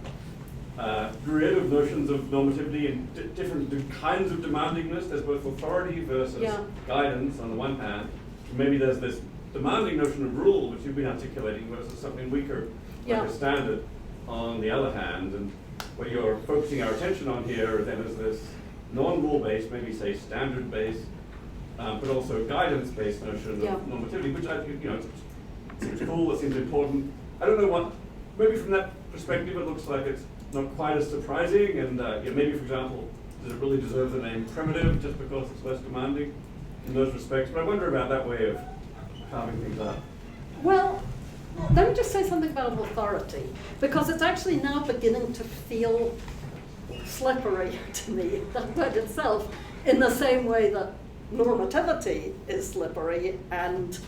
grid of notions of normativity and different kinds of demandingness. There's both authority versus guidance on the one hand. Maybe there's this demanding notion of rule, which you've been articulating, versus something weaker, like a standard on the other hand. And what you're focusing our attention on here then is this non-rule-based, maybe say standard-based, but also guidance-based notion of normativity, which seems cool, it seems important. I don't know what, maybe from that perspective it looks like it's not quite as surprising, and maybe, for example, does it really deserve the name primitive just because it's less demanding in those respects? But I wonder about that way of carving things up. Well, let me just say something about authority, because it's actually now beginning to feel slippery to me, that word itself, in the same way that normativity is slippery, and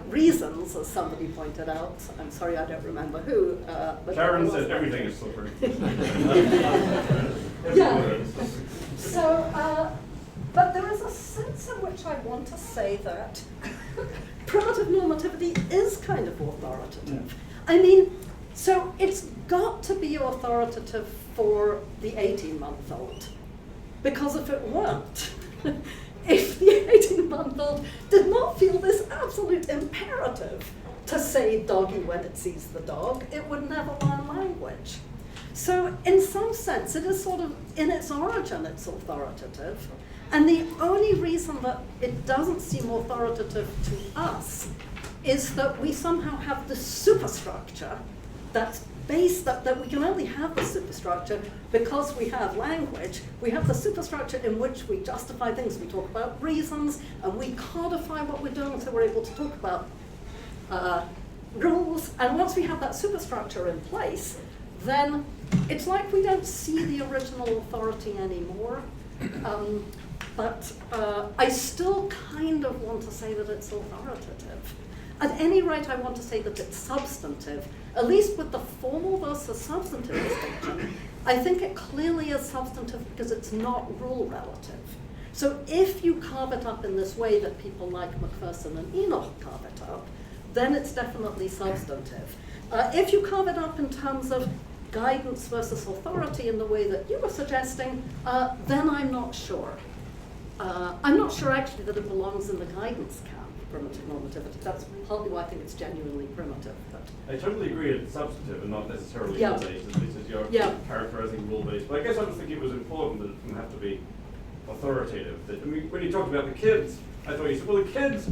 reasons, as somebody pointed out, I'm sorry I don't remember who. But Karen said everything is slippery. Yeah. So, but there is a sense in which I want to say that primitive normativity is kind of authoritative. I mean, so it's got to be authoritative for the 18-month-old, because if it weren't, if the 18-month-old did not feel this absolute imperative to say doggy when it sees the dog, it would never learn language. So in some sense, it is sort of, in its origin, it's authoritative. And the only reason that it doesn't seem authoritative to us is that we somehow have the superstructure that's based, that we can only have the superstructure because we have language. We have the superstructure in which we justify things, we talk about reasons, and we codify what we're doing so we're able to talk about rules. And once we have that superstructure in place, then it's like we don't see the original authority anymore. But I still kind of want to say that it's authoritative. At any rate, I want to say that it's substantive, at least with the formal versus substantive distinction. I think it clearly is substantive because it's not rule relative. So if you carve it up in this way that people like Macpherson and Enoch carve it up, then it's definitely substantive. If you carve it up in terms of guidance versus authority in the way that you were suggesting, then I'm not sure. I'm not sure actually that it belongs in the guidance camp, primitive normativity. That's partly why I think it's genuinely primitive. But I totally agree it's substantive and not necessarily Yeah. rule-based, at least as you're Yeah. characterizing rule-based. But I guess I was thinking it was important that it didn't have to be authoritative. That, I mean, when you talked about the kids, I thought you said, well, the kids,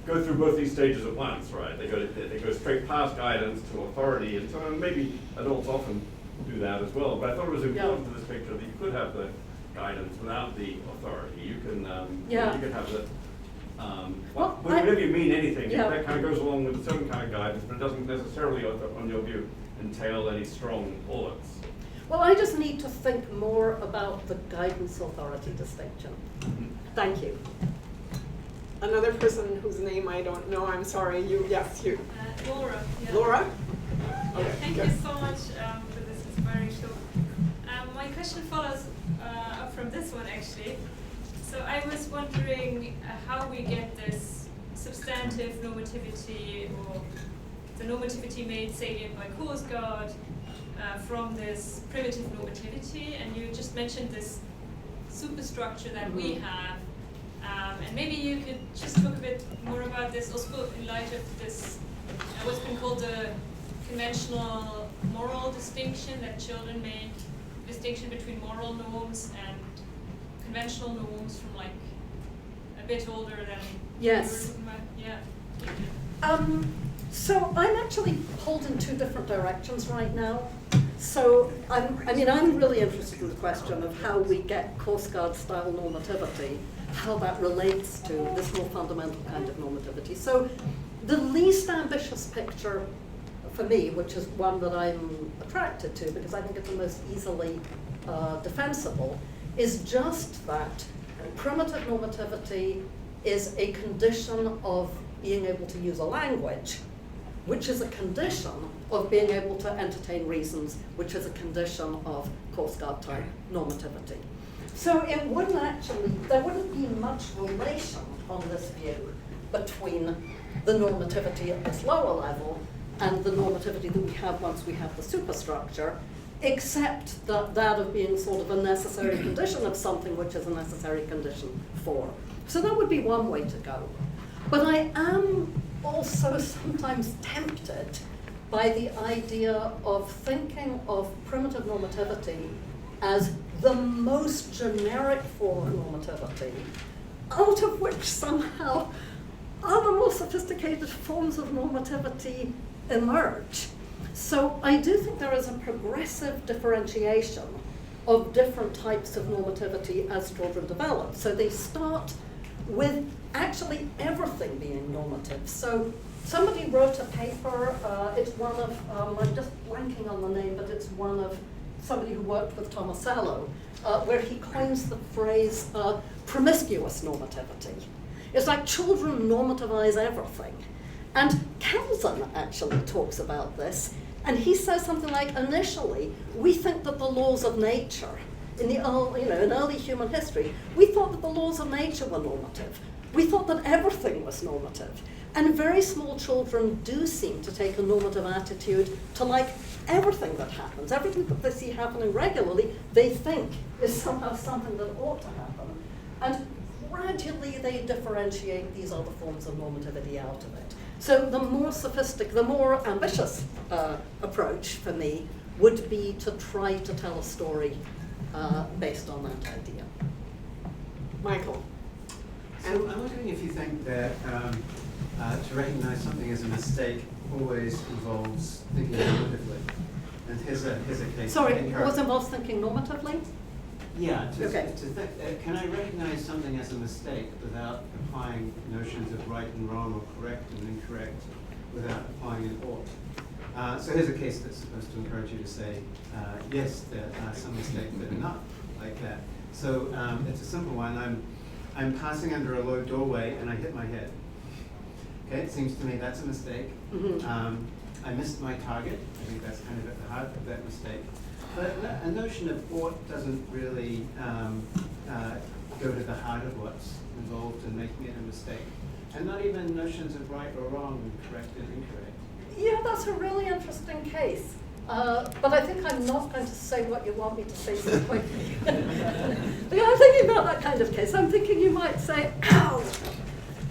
go through both these stages at once, right? They go straight past guidance to authority, and so maybe adults often do that as well. But I thought it was important to this picture that you could have the guidance without the authority. You can you can have the whenever you mean anything, that kind of goes along with a certain kind of guidance, but it doesn't necessarily, on your view, entail any strong bullets. well, I just need to think more about the guidance authority distinction. Thank you. Another person whose name I don't know, I'm sorry, you. Laura. Yeah. Laura? Okay, Thank good. you so much for this inspiring talk. My question follows up from this one, actually. So I was wondering how we get this substantive normativity, or the normativity made salient by Coast Guard, from this primitive normativity. And you just mentioned this superstructure that we have. And maybe you could just talk a bit more about this, also in light of this, what's been called the conventional moral distinction, that children make distinction between moral norms and conventional norms from like a bit older than Yes. So I'm actually pulled in two different directions right now. So I'm really interested in the question of how we get Coast Guard style normativity, how that relates to this more fundamental kind of normativity. So the least ambitious picture for me, which is one that I'm attracted to because I think it's the most easily defensible, is just that primitive normativity is a condition of being able to use a language, which is a condition of being able to entertain reasons, which is a condition of Coast Guard type normativity. So it wouldn't actually, there wouldn't be much relation on this view between the normativity at this lower level and the normativity that we have once we have the superstructure, except that of being sort of a necessary condition of something which is a necessary condition for. So that would be one way to go. But I am also sometimes tempted by the idea of thinking of primitive normativity as the most generic form of normativity, out of which somehow other more sophisticated forms of normativity emerge. So I do think there is a progressive differentiation of different types of normativity as children develop. So they start with actually everything being normative. So somebody wrote a paper, it's one of, I'm just blanking on the name, but it's one of somebody who worked with Tomasello, where he coins the phrase promiscuous normativity. It's like children normativize everything. And Kelsen actually talks about this, and he says something like, initially, we think that the laws of nature, in early human history, we thought that the laws of nature were normative. We thought that everything was normative. And very small children do seem to take a normative attitude to like everything that happens. Everything that they see happening regularly, they think is somehow something that ought to happen. And gradually they differentiate these other forms of normativity out of it. So the more sophisticated, the more ambitious approach for me would be to try to tell a story based on that idea. Michael. So I'm wondering if you think that to recognize something as a mistake always involves thinking normatively. And here's a case. Sorry, always involves thinking normatively? Yeah, Okay. Can I recognize something as a mistake without applying notions of right and wrong or correct and incorrect without applying an ought? So here's a case that's supposed to encourage you to say, yes, there are some mistakes that are not like that. So it's a simple one. I'm passing under a low doorway and I hit my head. Okay, it seems to me that's a mistake. Mm-hmm. I missed my target. I think that's kind of at the heart of that mistake. But a notion of ought doesn't really go to the heart of what's involved in making it a mistake. And not even notions of right or wrong and correct and incorrect. Yeah, that's a really interesting case. But I think I'm not going to say what you want me to say so quickly. But I'm thinking about that kind of case. I'm thinking you might say, ow!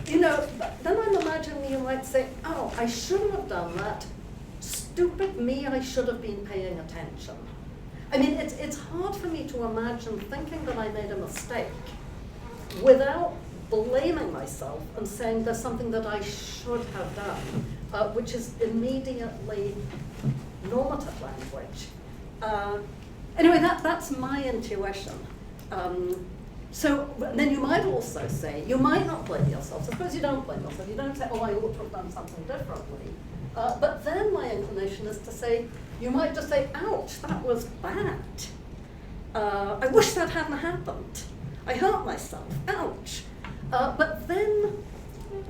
You know, then I'm imagining you might say, oh, I shouldn't have done that. Stupid me, I should have been paying attention. I mean, it's hard for me to imagine thinking that I made a mistake without blaming myself and saying there's something that I should have done, which is immediately normative language. Anyway, that's my intuition. So then you might also say, you might not blame yourself. Suppose you don't blame yourself. You don't say, oh, I ought to have done something differently. But then my inclination is to say, you might just say, ouch, that was bad. I wish that hadn't happened. I hurt myself, ouch. But then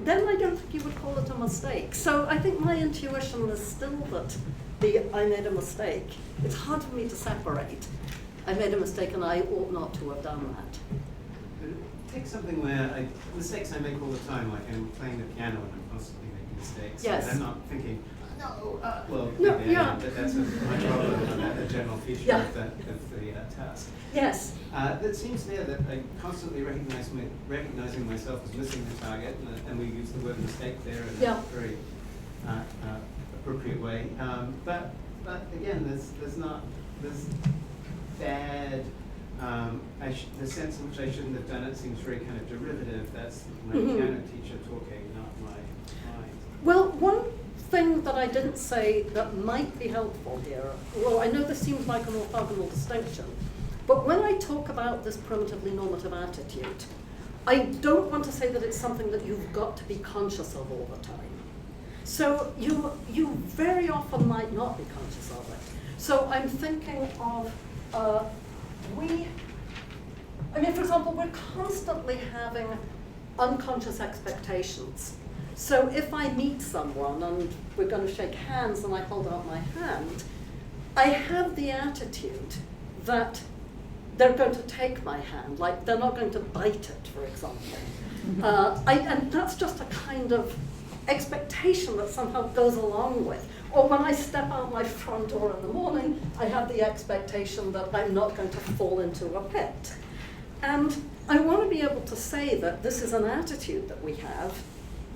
I don't think you would call it a mistake. So I think my intuition is still that I made a mistake. It's hard for me to separate. I made a mistake and I ought not to have done that. Take something where mistakes I make all the time, like I'm playing the piano and I'm constantly making mistakes. Yes. And I'm not thinking, no, well, No, maybe I yeah. am, but that's my problem, and a general feature Yeah. of the task. Yes. It seems there that I constantly recognizing myself as missing the target, and we use the word mistake there in Yeah. a very appropriate way. But again, there's bad. The sense in which I shouldn't have done it seems very kind of derivative. That's my piano teacher talking, not my mind. Well, one thing that I didn't say that might be helpful here, well, I know this seems like an orthogonal distinction, but when I talk about this primitively normative attitude, I don't want to say that it's something that you've got to be conscious of all the time. So you very often might not be conscious of it. So I'm thinking of, for example, we're constantly having unconscious expectations. So if I meet someone and we're going to shake hands and I hold out my hand, I have the attitude that they're going to take my hand, like they're not going to bite it, for example. And that's just a kind of expectation that somehow goes along with. Or when I step out my front door in the morning, I have the expectation that I'm not going to fall into a pit. And I want to be able to say that this is an attitude that we have,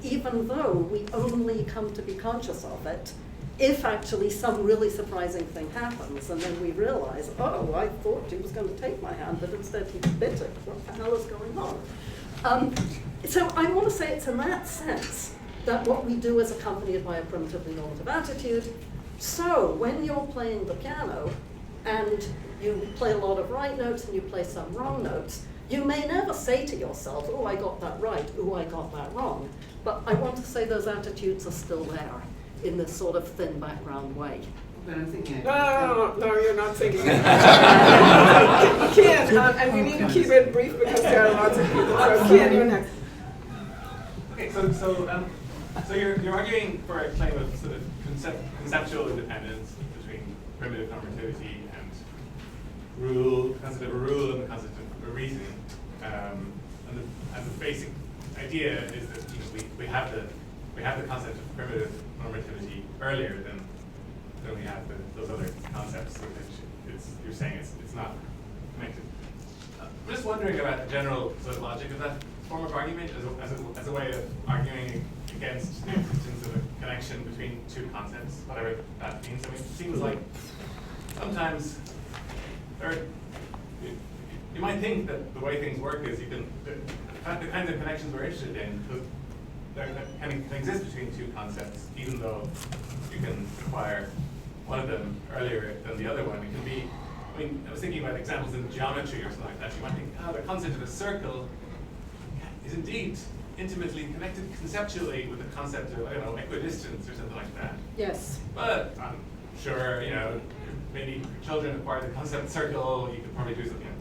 even though we only come to be conscious of it if actually some really surprising thing happens, and then we realize, oh, I thought he was going to take my hand, but instead he bit it. What the hell is going on? So I want to say it's in that sense that what we do is accompanied by a primitively normative attitude. So when you're playing the piano and you play a lot of right notes and you play some wrong notes, you may never say to yourself, oh, I got that right, oh, I got that wrong. but I want to say those attitudes are still there in this sort of thin background way. But I'm thinking. No, you're not thinking. You can't, and we need to keep it brief because there are lots of people. So Kian, you're next. Okay, so you're arguing for a claim of sort of conceptual independence between primitive normativity and rule, the concept of a rule and the concept of a reason. And the basic idea is that we have the concept of primitive normativity earlier than we have those other concepts, which you're saying it's not connected. I'm just wondering about the general sort of logic of that form of argument as a way of arguing against the existence of a connection between two concepts, whatever that means. I mean, it seems like sometimes you might think that the way things work is the kinds of connections we're interested in can exist between two concepts, even though you can acquire one of them earlier than the other one. It can be, I mean, I was thinking about examples in geometry or something like that. You might think, the concept of a circle is indeed intimately connected conceptually with the concept of, I don't know, equidistance or something like that. Yes. But I'm sure, maybe children acquire the concept circle, you could probably do something.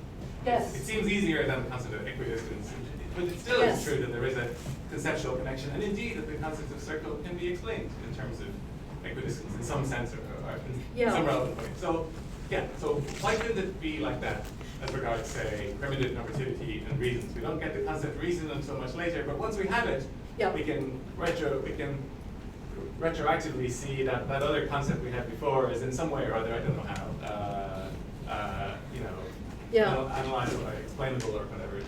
Yes. It seems easier than the concept of equidistance, but it still is true that there is a conceptual connection, and indeed that the concept of circle can be explained in terms of equidistance in some sense or in some relevant way. So why couldn't it be like that as regards, say, primitive normativity and reasons? We don't get the concept reason until much later, but once we have it, we can retroactively see that other concept we had before is in some way or other, I don't know how, analyzable, explainable or whatever.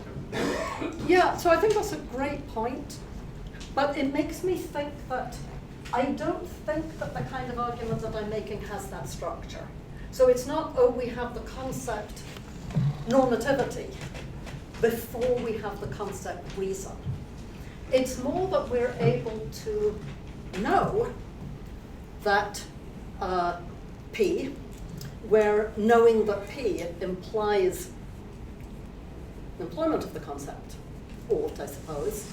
Yeah, so I think that's a great point, but it makes me think that I don't think that the kind of argument that I'm making has that structure. So it's not, we have the concept normativity before we have the concept reason. It's more that we're able to know that P, where knowing that P implies employment of the concept, ought, I suppose.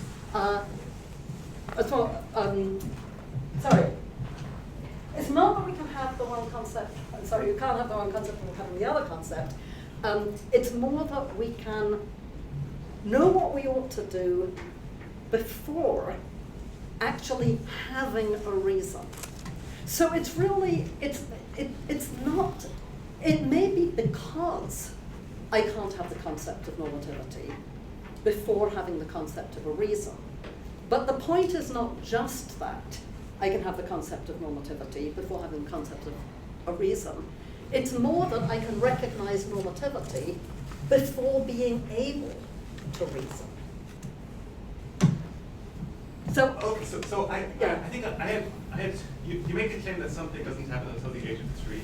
It's not that we can have the one concept, you can't have the one concept without having the other concept. It's more that we can know what we ought to do before actually having a reason. So it's really, it's not, it may be because I can't have the concept of normativity before having the concept of a reason. But the point is not just that I can have the concept of normativity before having the concept of a reason. It's more that I can recognize normativity before being able to reason. So I think I have you make the claim that something doesn't happen until the age of 3.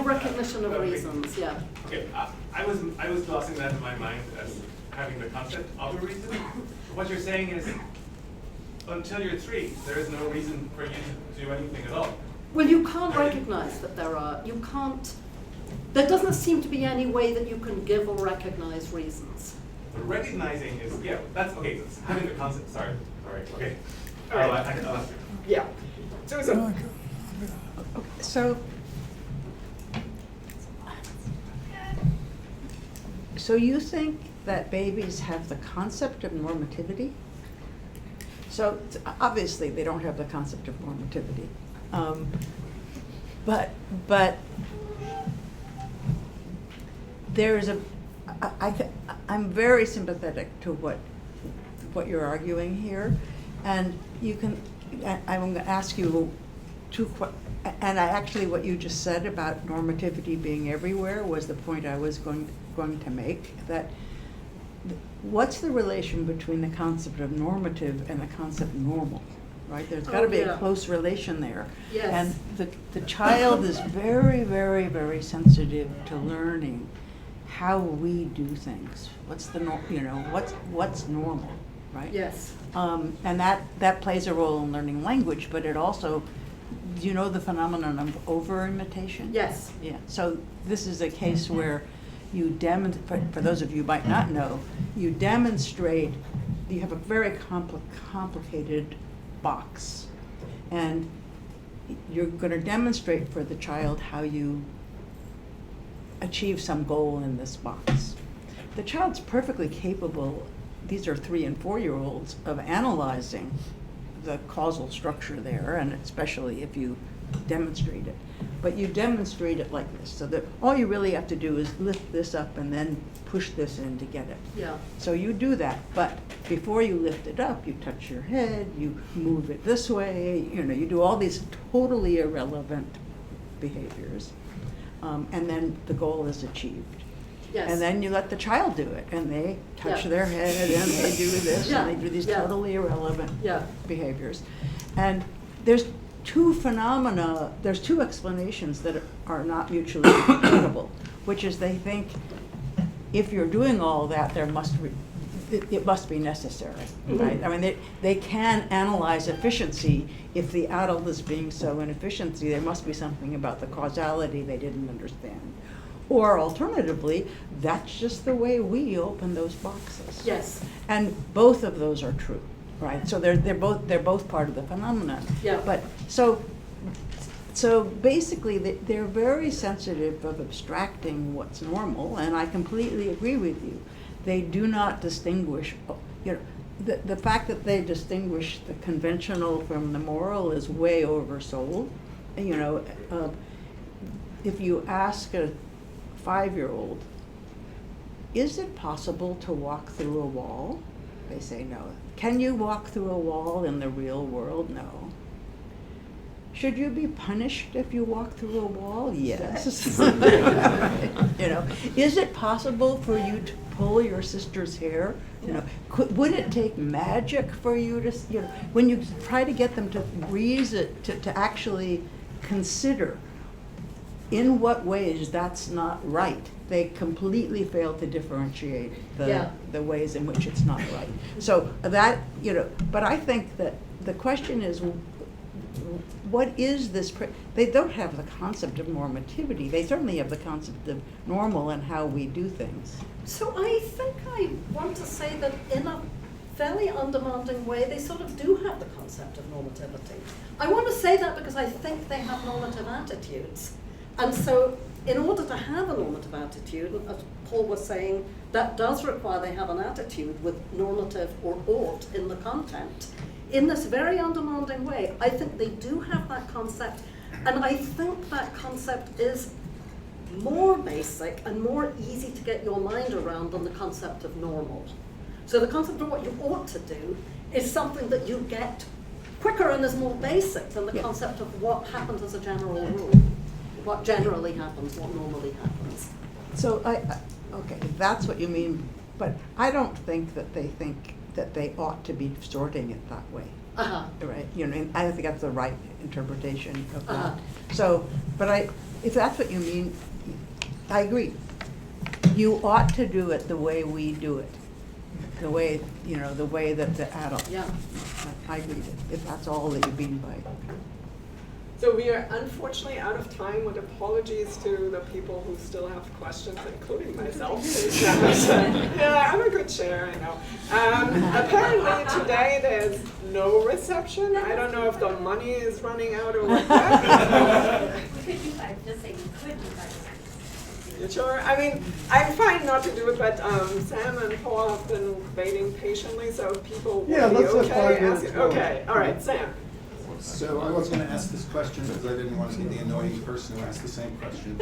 Recognition of reasons, yeah. Okay, I was glossing that in my mind as having the concept of a reason. What you're saying is, until you're 3, there is no reason for you to do anything at all. Well, you can't recognize that there doesn't seem to be any way that you can give or recognize reasons. But recognizing is, that's okay, so it's having the concept, sorry, okay. All right. Yeah. So you think that babies have the concept of normativity? So obviously they don't have the concept of normativity, but there is I'm very sympathetic to what you're arguing here, and I'm going to ask you and actually what you just said about normativity being everywhere was the point I was going to make, that what's the relation between the concept of normative and the concept normal, right? There's got to be a close relation there. Yes. And the child is very, very, very sensitive to learning how we do things. What's the what's normal, right? Yes. And that plays a role in learning language, but it also, do you know the phenomenon of over-imitation? Yes. Yeah. So this is a case where you for those of you who might not know, you demonstrate you have a very complicated box, and you're going to demonstrate for the child how you achieve some goal in this box. The child's perfectly capable, these are 3 and 4-year-olds, of analyzing the causal structure there, and especially if you demonstrate it. But you demonstrate it like this, so that all you really have to do is lift this up and then push this in to get it. Yeah. So you do that, but before you lift it up, you touch your head, you move it this way, you do all these totally irrelevant behaviors, and then the goal is achieved. Yes. And then you let the child do it, and they touch Yeah. their head, and they do this, Yeah. and they do these Yeah. totally irrelevant Yeah. behaviors. And there's two explanations that are not mutually compatible, which is they think if you're doing all that, it must be necessary, right? I mean, they can analyze efficiency. If the adult is being so inefficient, there must be something about the causality they didn't understand. Or alternatively, that's just the way we open those boxes. Yes. And both of those are true, right? So they're both part of the phenomenon. Yeah. But so basically, they're very sensitive of abstracting what's normal, and I completely agree with you. They do not distinguish, the fact that they distinguish the conventional from the moral is way oversold. If you ask a 5-year-old, is it possible to walk through a wall? They say no. Can you walk through a wall in the real world? No. Should you be punished if you walk through a wall? Yes. Is it possible for you to pull your sister's hair? Would it take magic for you to, when you try to get them to reason, to actually consider in what ways that's not right, they completely fail to differentiate the ways in which it's not right. So that, but I think that the question is, what is this? They don't have the concept of normativity. They certainly have the concept of normal and how we do things. So I think I want to say that in a fairly undemanding way, they sort of do have the concept of normativity. I want to say that because I think they have normative attitudes. And so in order to have a normative attitude, as Paul was saying, that does require they have an attitude with normative or ought in the content. In this very undemanding way, I think they do have that concept, and I think that concept is more basic and more easy to get your mind around than the concept of normal. So the concept of what you ought to do is something that you get quicker and is more basic than the concept of what happens as a general rule. What generally happens, what normally happens. So okay, that's what you mean, but I don't think that they think that they ought to be sorting it that way. Right? I think that's the right interpretation of that. So, but if that's what you mean, I agree. You ought to do it the way we do it, the way the way that the adult. Yeah. I agree. If that's all that you mean by. So we are unfortunately out of time, with apologies to the people who still have questions, including myself. Yeah, I'm a good chair, I know. Apparently today there's no reception. I don't know if the money is running out or what. We could do that, just say we could do that. You sure? I mean, I'm fine not to do it, but Sam and Paul have been waiting patiently, so if people will be let's have 5 okay. minutes more. Okay, all right, Sam. So I was going to ask this question because I didn't want to be the annoying person who asked the same question.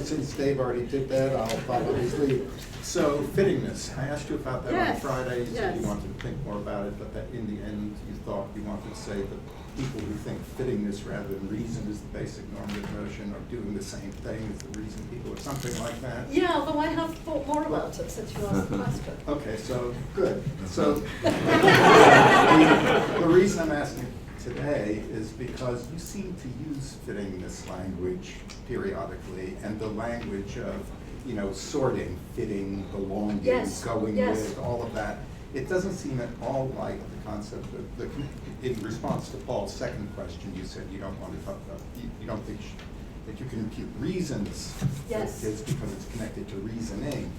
Since Dave already did that, I'll probably leave. So fittingness, I asked you about that on Friday. You said you wanted to think more about it, but that in the end you thought you wanted to say that people who think fittingness rather than reason is the basic normative notion are doing the same thing as the reason people, or something like that. Yeah, although I have thought more about it since you asked the question. Okay, so good. So the reason I'm asking today is because you seem to use fittingness language periodically, and the language of sorting, fitting, belonging, going with, all of that. It doesn't seem at all like the concept of in response to Paul's second question, you said you don't want to talk about, you don't think that you can impute reasons is because it's connected to reasoning.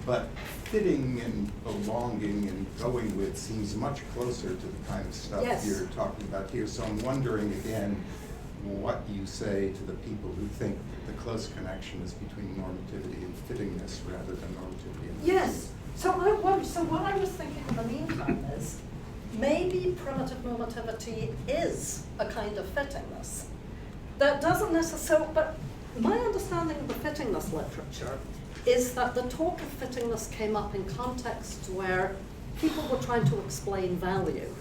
But fitting and belonging and going with seems much closer to the kind of stuff Yes. you're talking about here. So I'm wondering again what you say to the people who think the close connection is between normativity and fittingness rather than normativity and Yes. So what I was thinking in the meantime is maybe primitive normativity is a kind of fittingness. That doesn't necessarily, but my understanding of the fittingness literature is that the talk of fittingness came up in contexts where people were trying to explain value.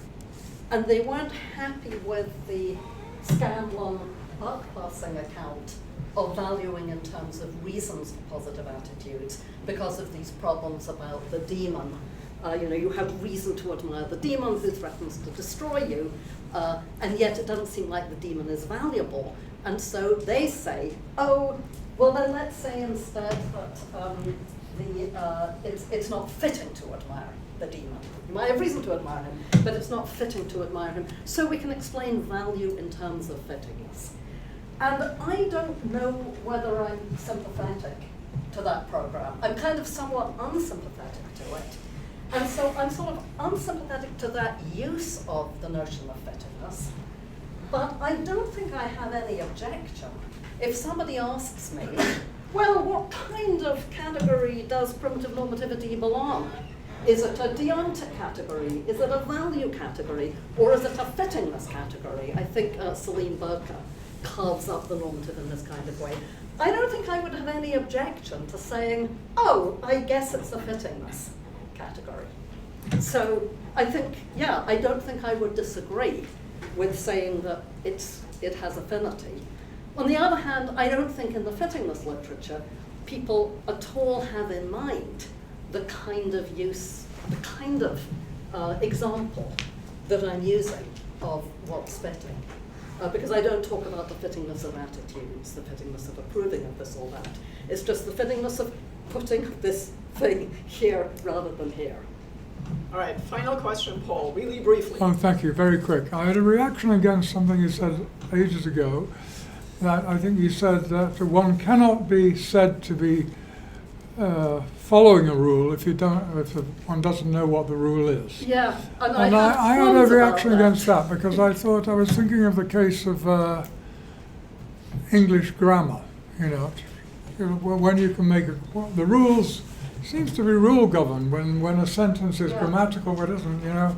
And they weren't happy with the Scanlon buck-passing account of valuing in terms of reasons for positive attitudes because of these problems about the demon. You have reason to admire the demon who threatens to destroy you, and yet it doesn't seem like the demon is valuable. And so they say, oh, well then let's say instead that it's not fitting to admire the demon. You might have reason to admire him, but it's not fitting to admire him. So we can explain value in terms of fittingness. And I don't know whether I'm sympathetic to that program. I'm kind of somewhat unsympathetic to it. And so I'm sort of unsympathetic to that use of the notion of fittingness. But I don't think I have any objection if somebody asks me, well, what kind of category does primitive normativity belong? Is it a deontic category? Is it a value category? Or is it a fittingness category? I think Celine Berker carves up the normative in this kind of way. I don't think I would have any objection to saying, oh, I guess it's a fittingness category. So I think, yeah, I don't think I would disagree with saying that it has affinity. On the other hand, I don't think in the fittingness literature people at all have in mind the kind of use, the kind of example that I'm using of what's fitting. Because I don't talk about the fittingness of attitudes, the fittingness of approving of this or that. It's just the fittingness of putting this thing here rather than here. All right, final question, Paul, really briefly. Oh, thank you, very quick. I had a reaction against something you said ages ago, that I think you said that one cannot be said to be following a rule if one doesn't know what the rule is. Yeah, and I had a reaction against that because I thought I was thinking of the case of English grammar. When you can make the rules seems to be rule governed when a sentence is grammatical, but isn't.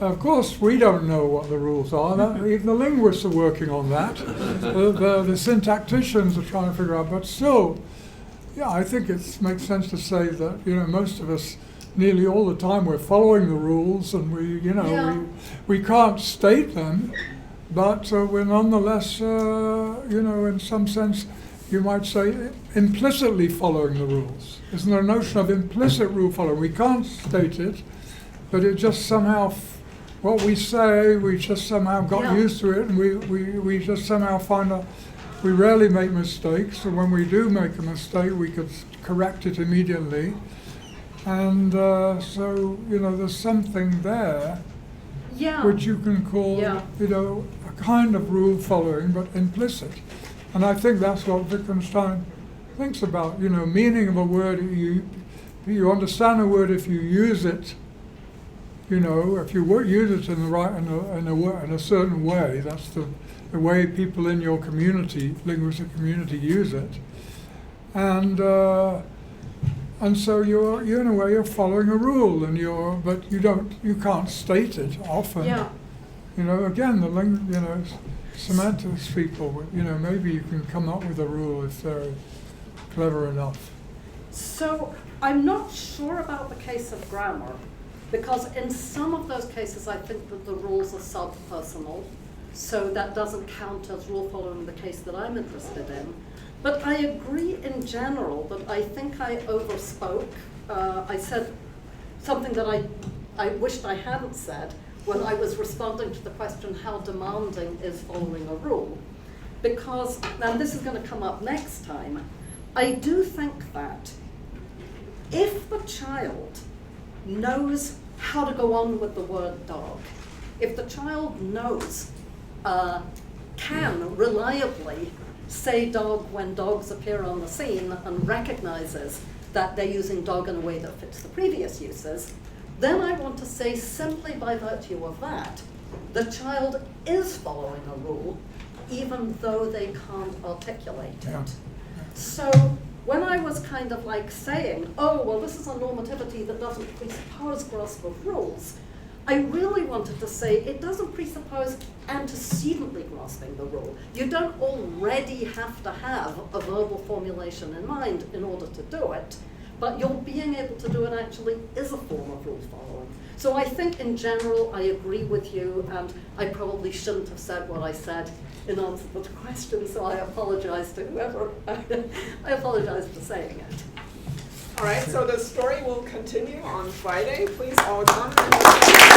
Of course, we don't know what the rules are. Even the linguists are working on that. The syntacticians are trying to figure out, but still. Yeah, I think it makes sense to say that most of us, nearly all the time, we're following the rules, and we can't state them, but we're nonetheless, in some sense, you might say, implicitly following the rules. Isn't there a notion of implicit rule following? We can't state it, but it just somehow, what we say, we just somehow got used to it, and we just somehow find out. We rarely make mistakes, and when we do make a mistake, we could correct it immediately. And so, there's something there which you can call, a kind of rule following, but implicit. And I think that's what Wittgenstein thinks about. Meaning of a word, you understand a word if you use it. If you use it in a certain way, that's the way people in your community, linguistic community, use it, and so you're in a way you're following a rule, but you can't state it often. Yeah. Again, the semantics people, maybe you can come up with a rule if they're clever enough. So I'm not sure about the case of grammar, because in some of those cases I think that the rules are sub-personal. So that doesn't count as rule following the case that I'm interested in. But I agree in general that I think I overspoke. I said something that I wished I hadn't said when I was responding to the question how demanding is following a rule. Because, and this is going to come up next time, I do think that if the child knows how to go on with the word dog, if the child knows can reliably say dog when dogs appear on the scene and recognizes that they're using dog in a way that fits the previous uses, then I want to say simply by virtue of that, the child is following a rule, even though they can't articulate it. Yeah. So when I was kind of like saying, oh, well, this is a normativity that doesn't presuppose grasp of rules, I really wanted to say it doesn't presuppose antecedently grasping the rule. You don't already have to have a verbal formulation in mind in order to do it, but your being able to do it actually is a form of rule following. So I think in general I agree with you, and I probably shouldn't have said what I said in answer to the question, so I apologize to whoever, I apologize for saying it. All right, so the story will continue on Friday. Please all come.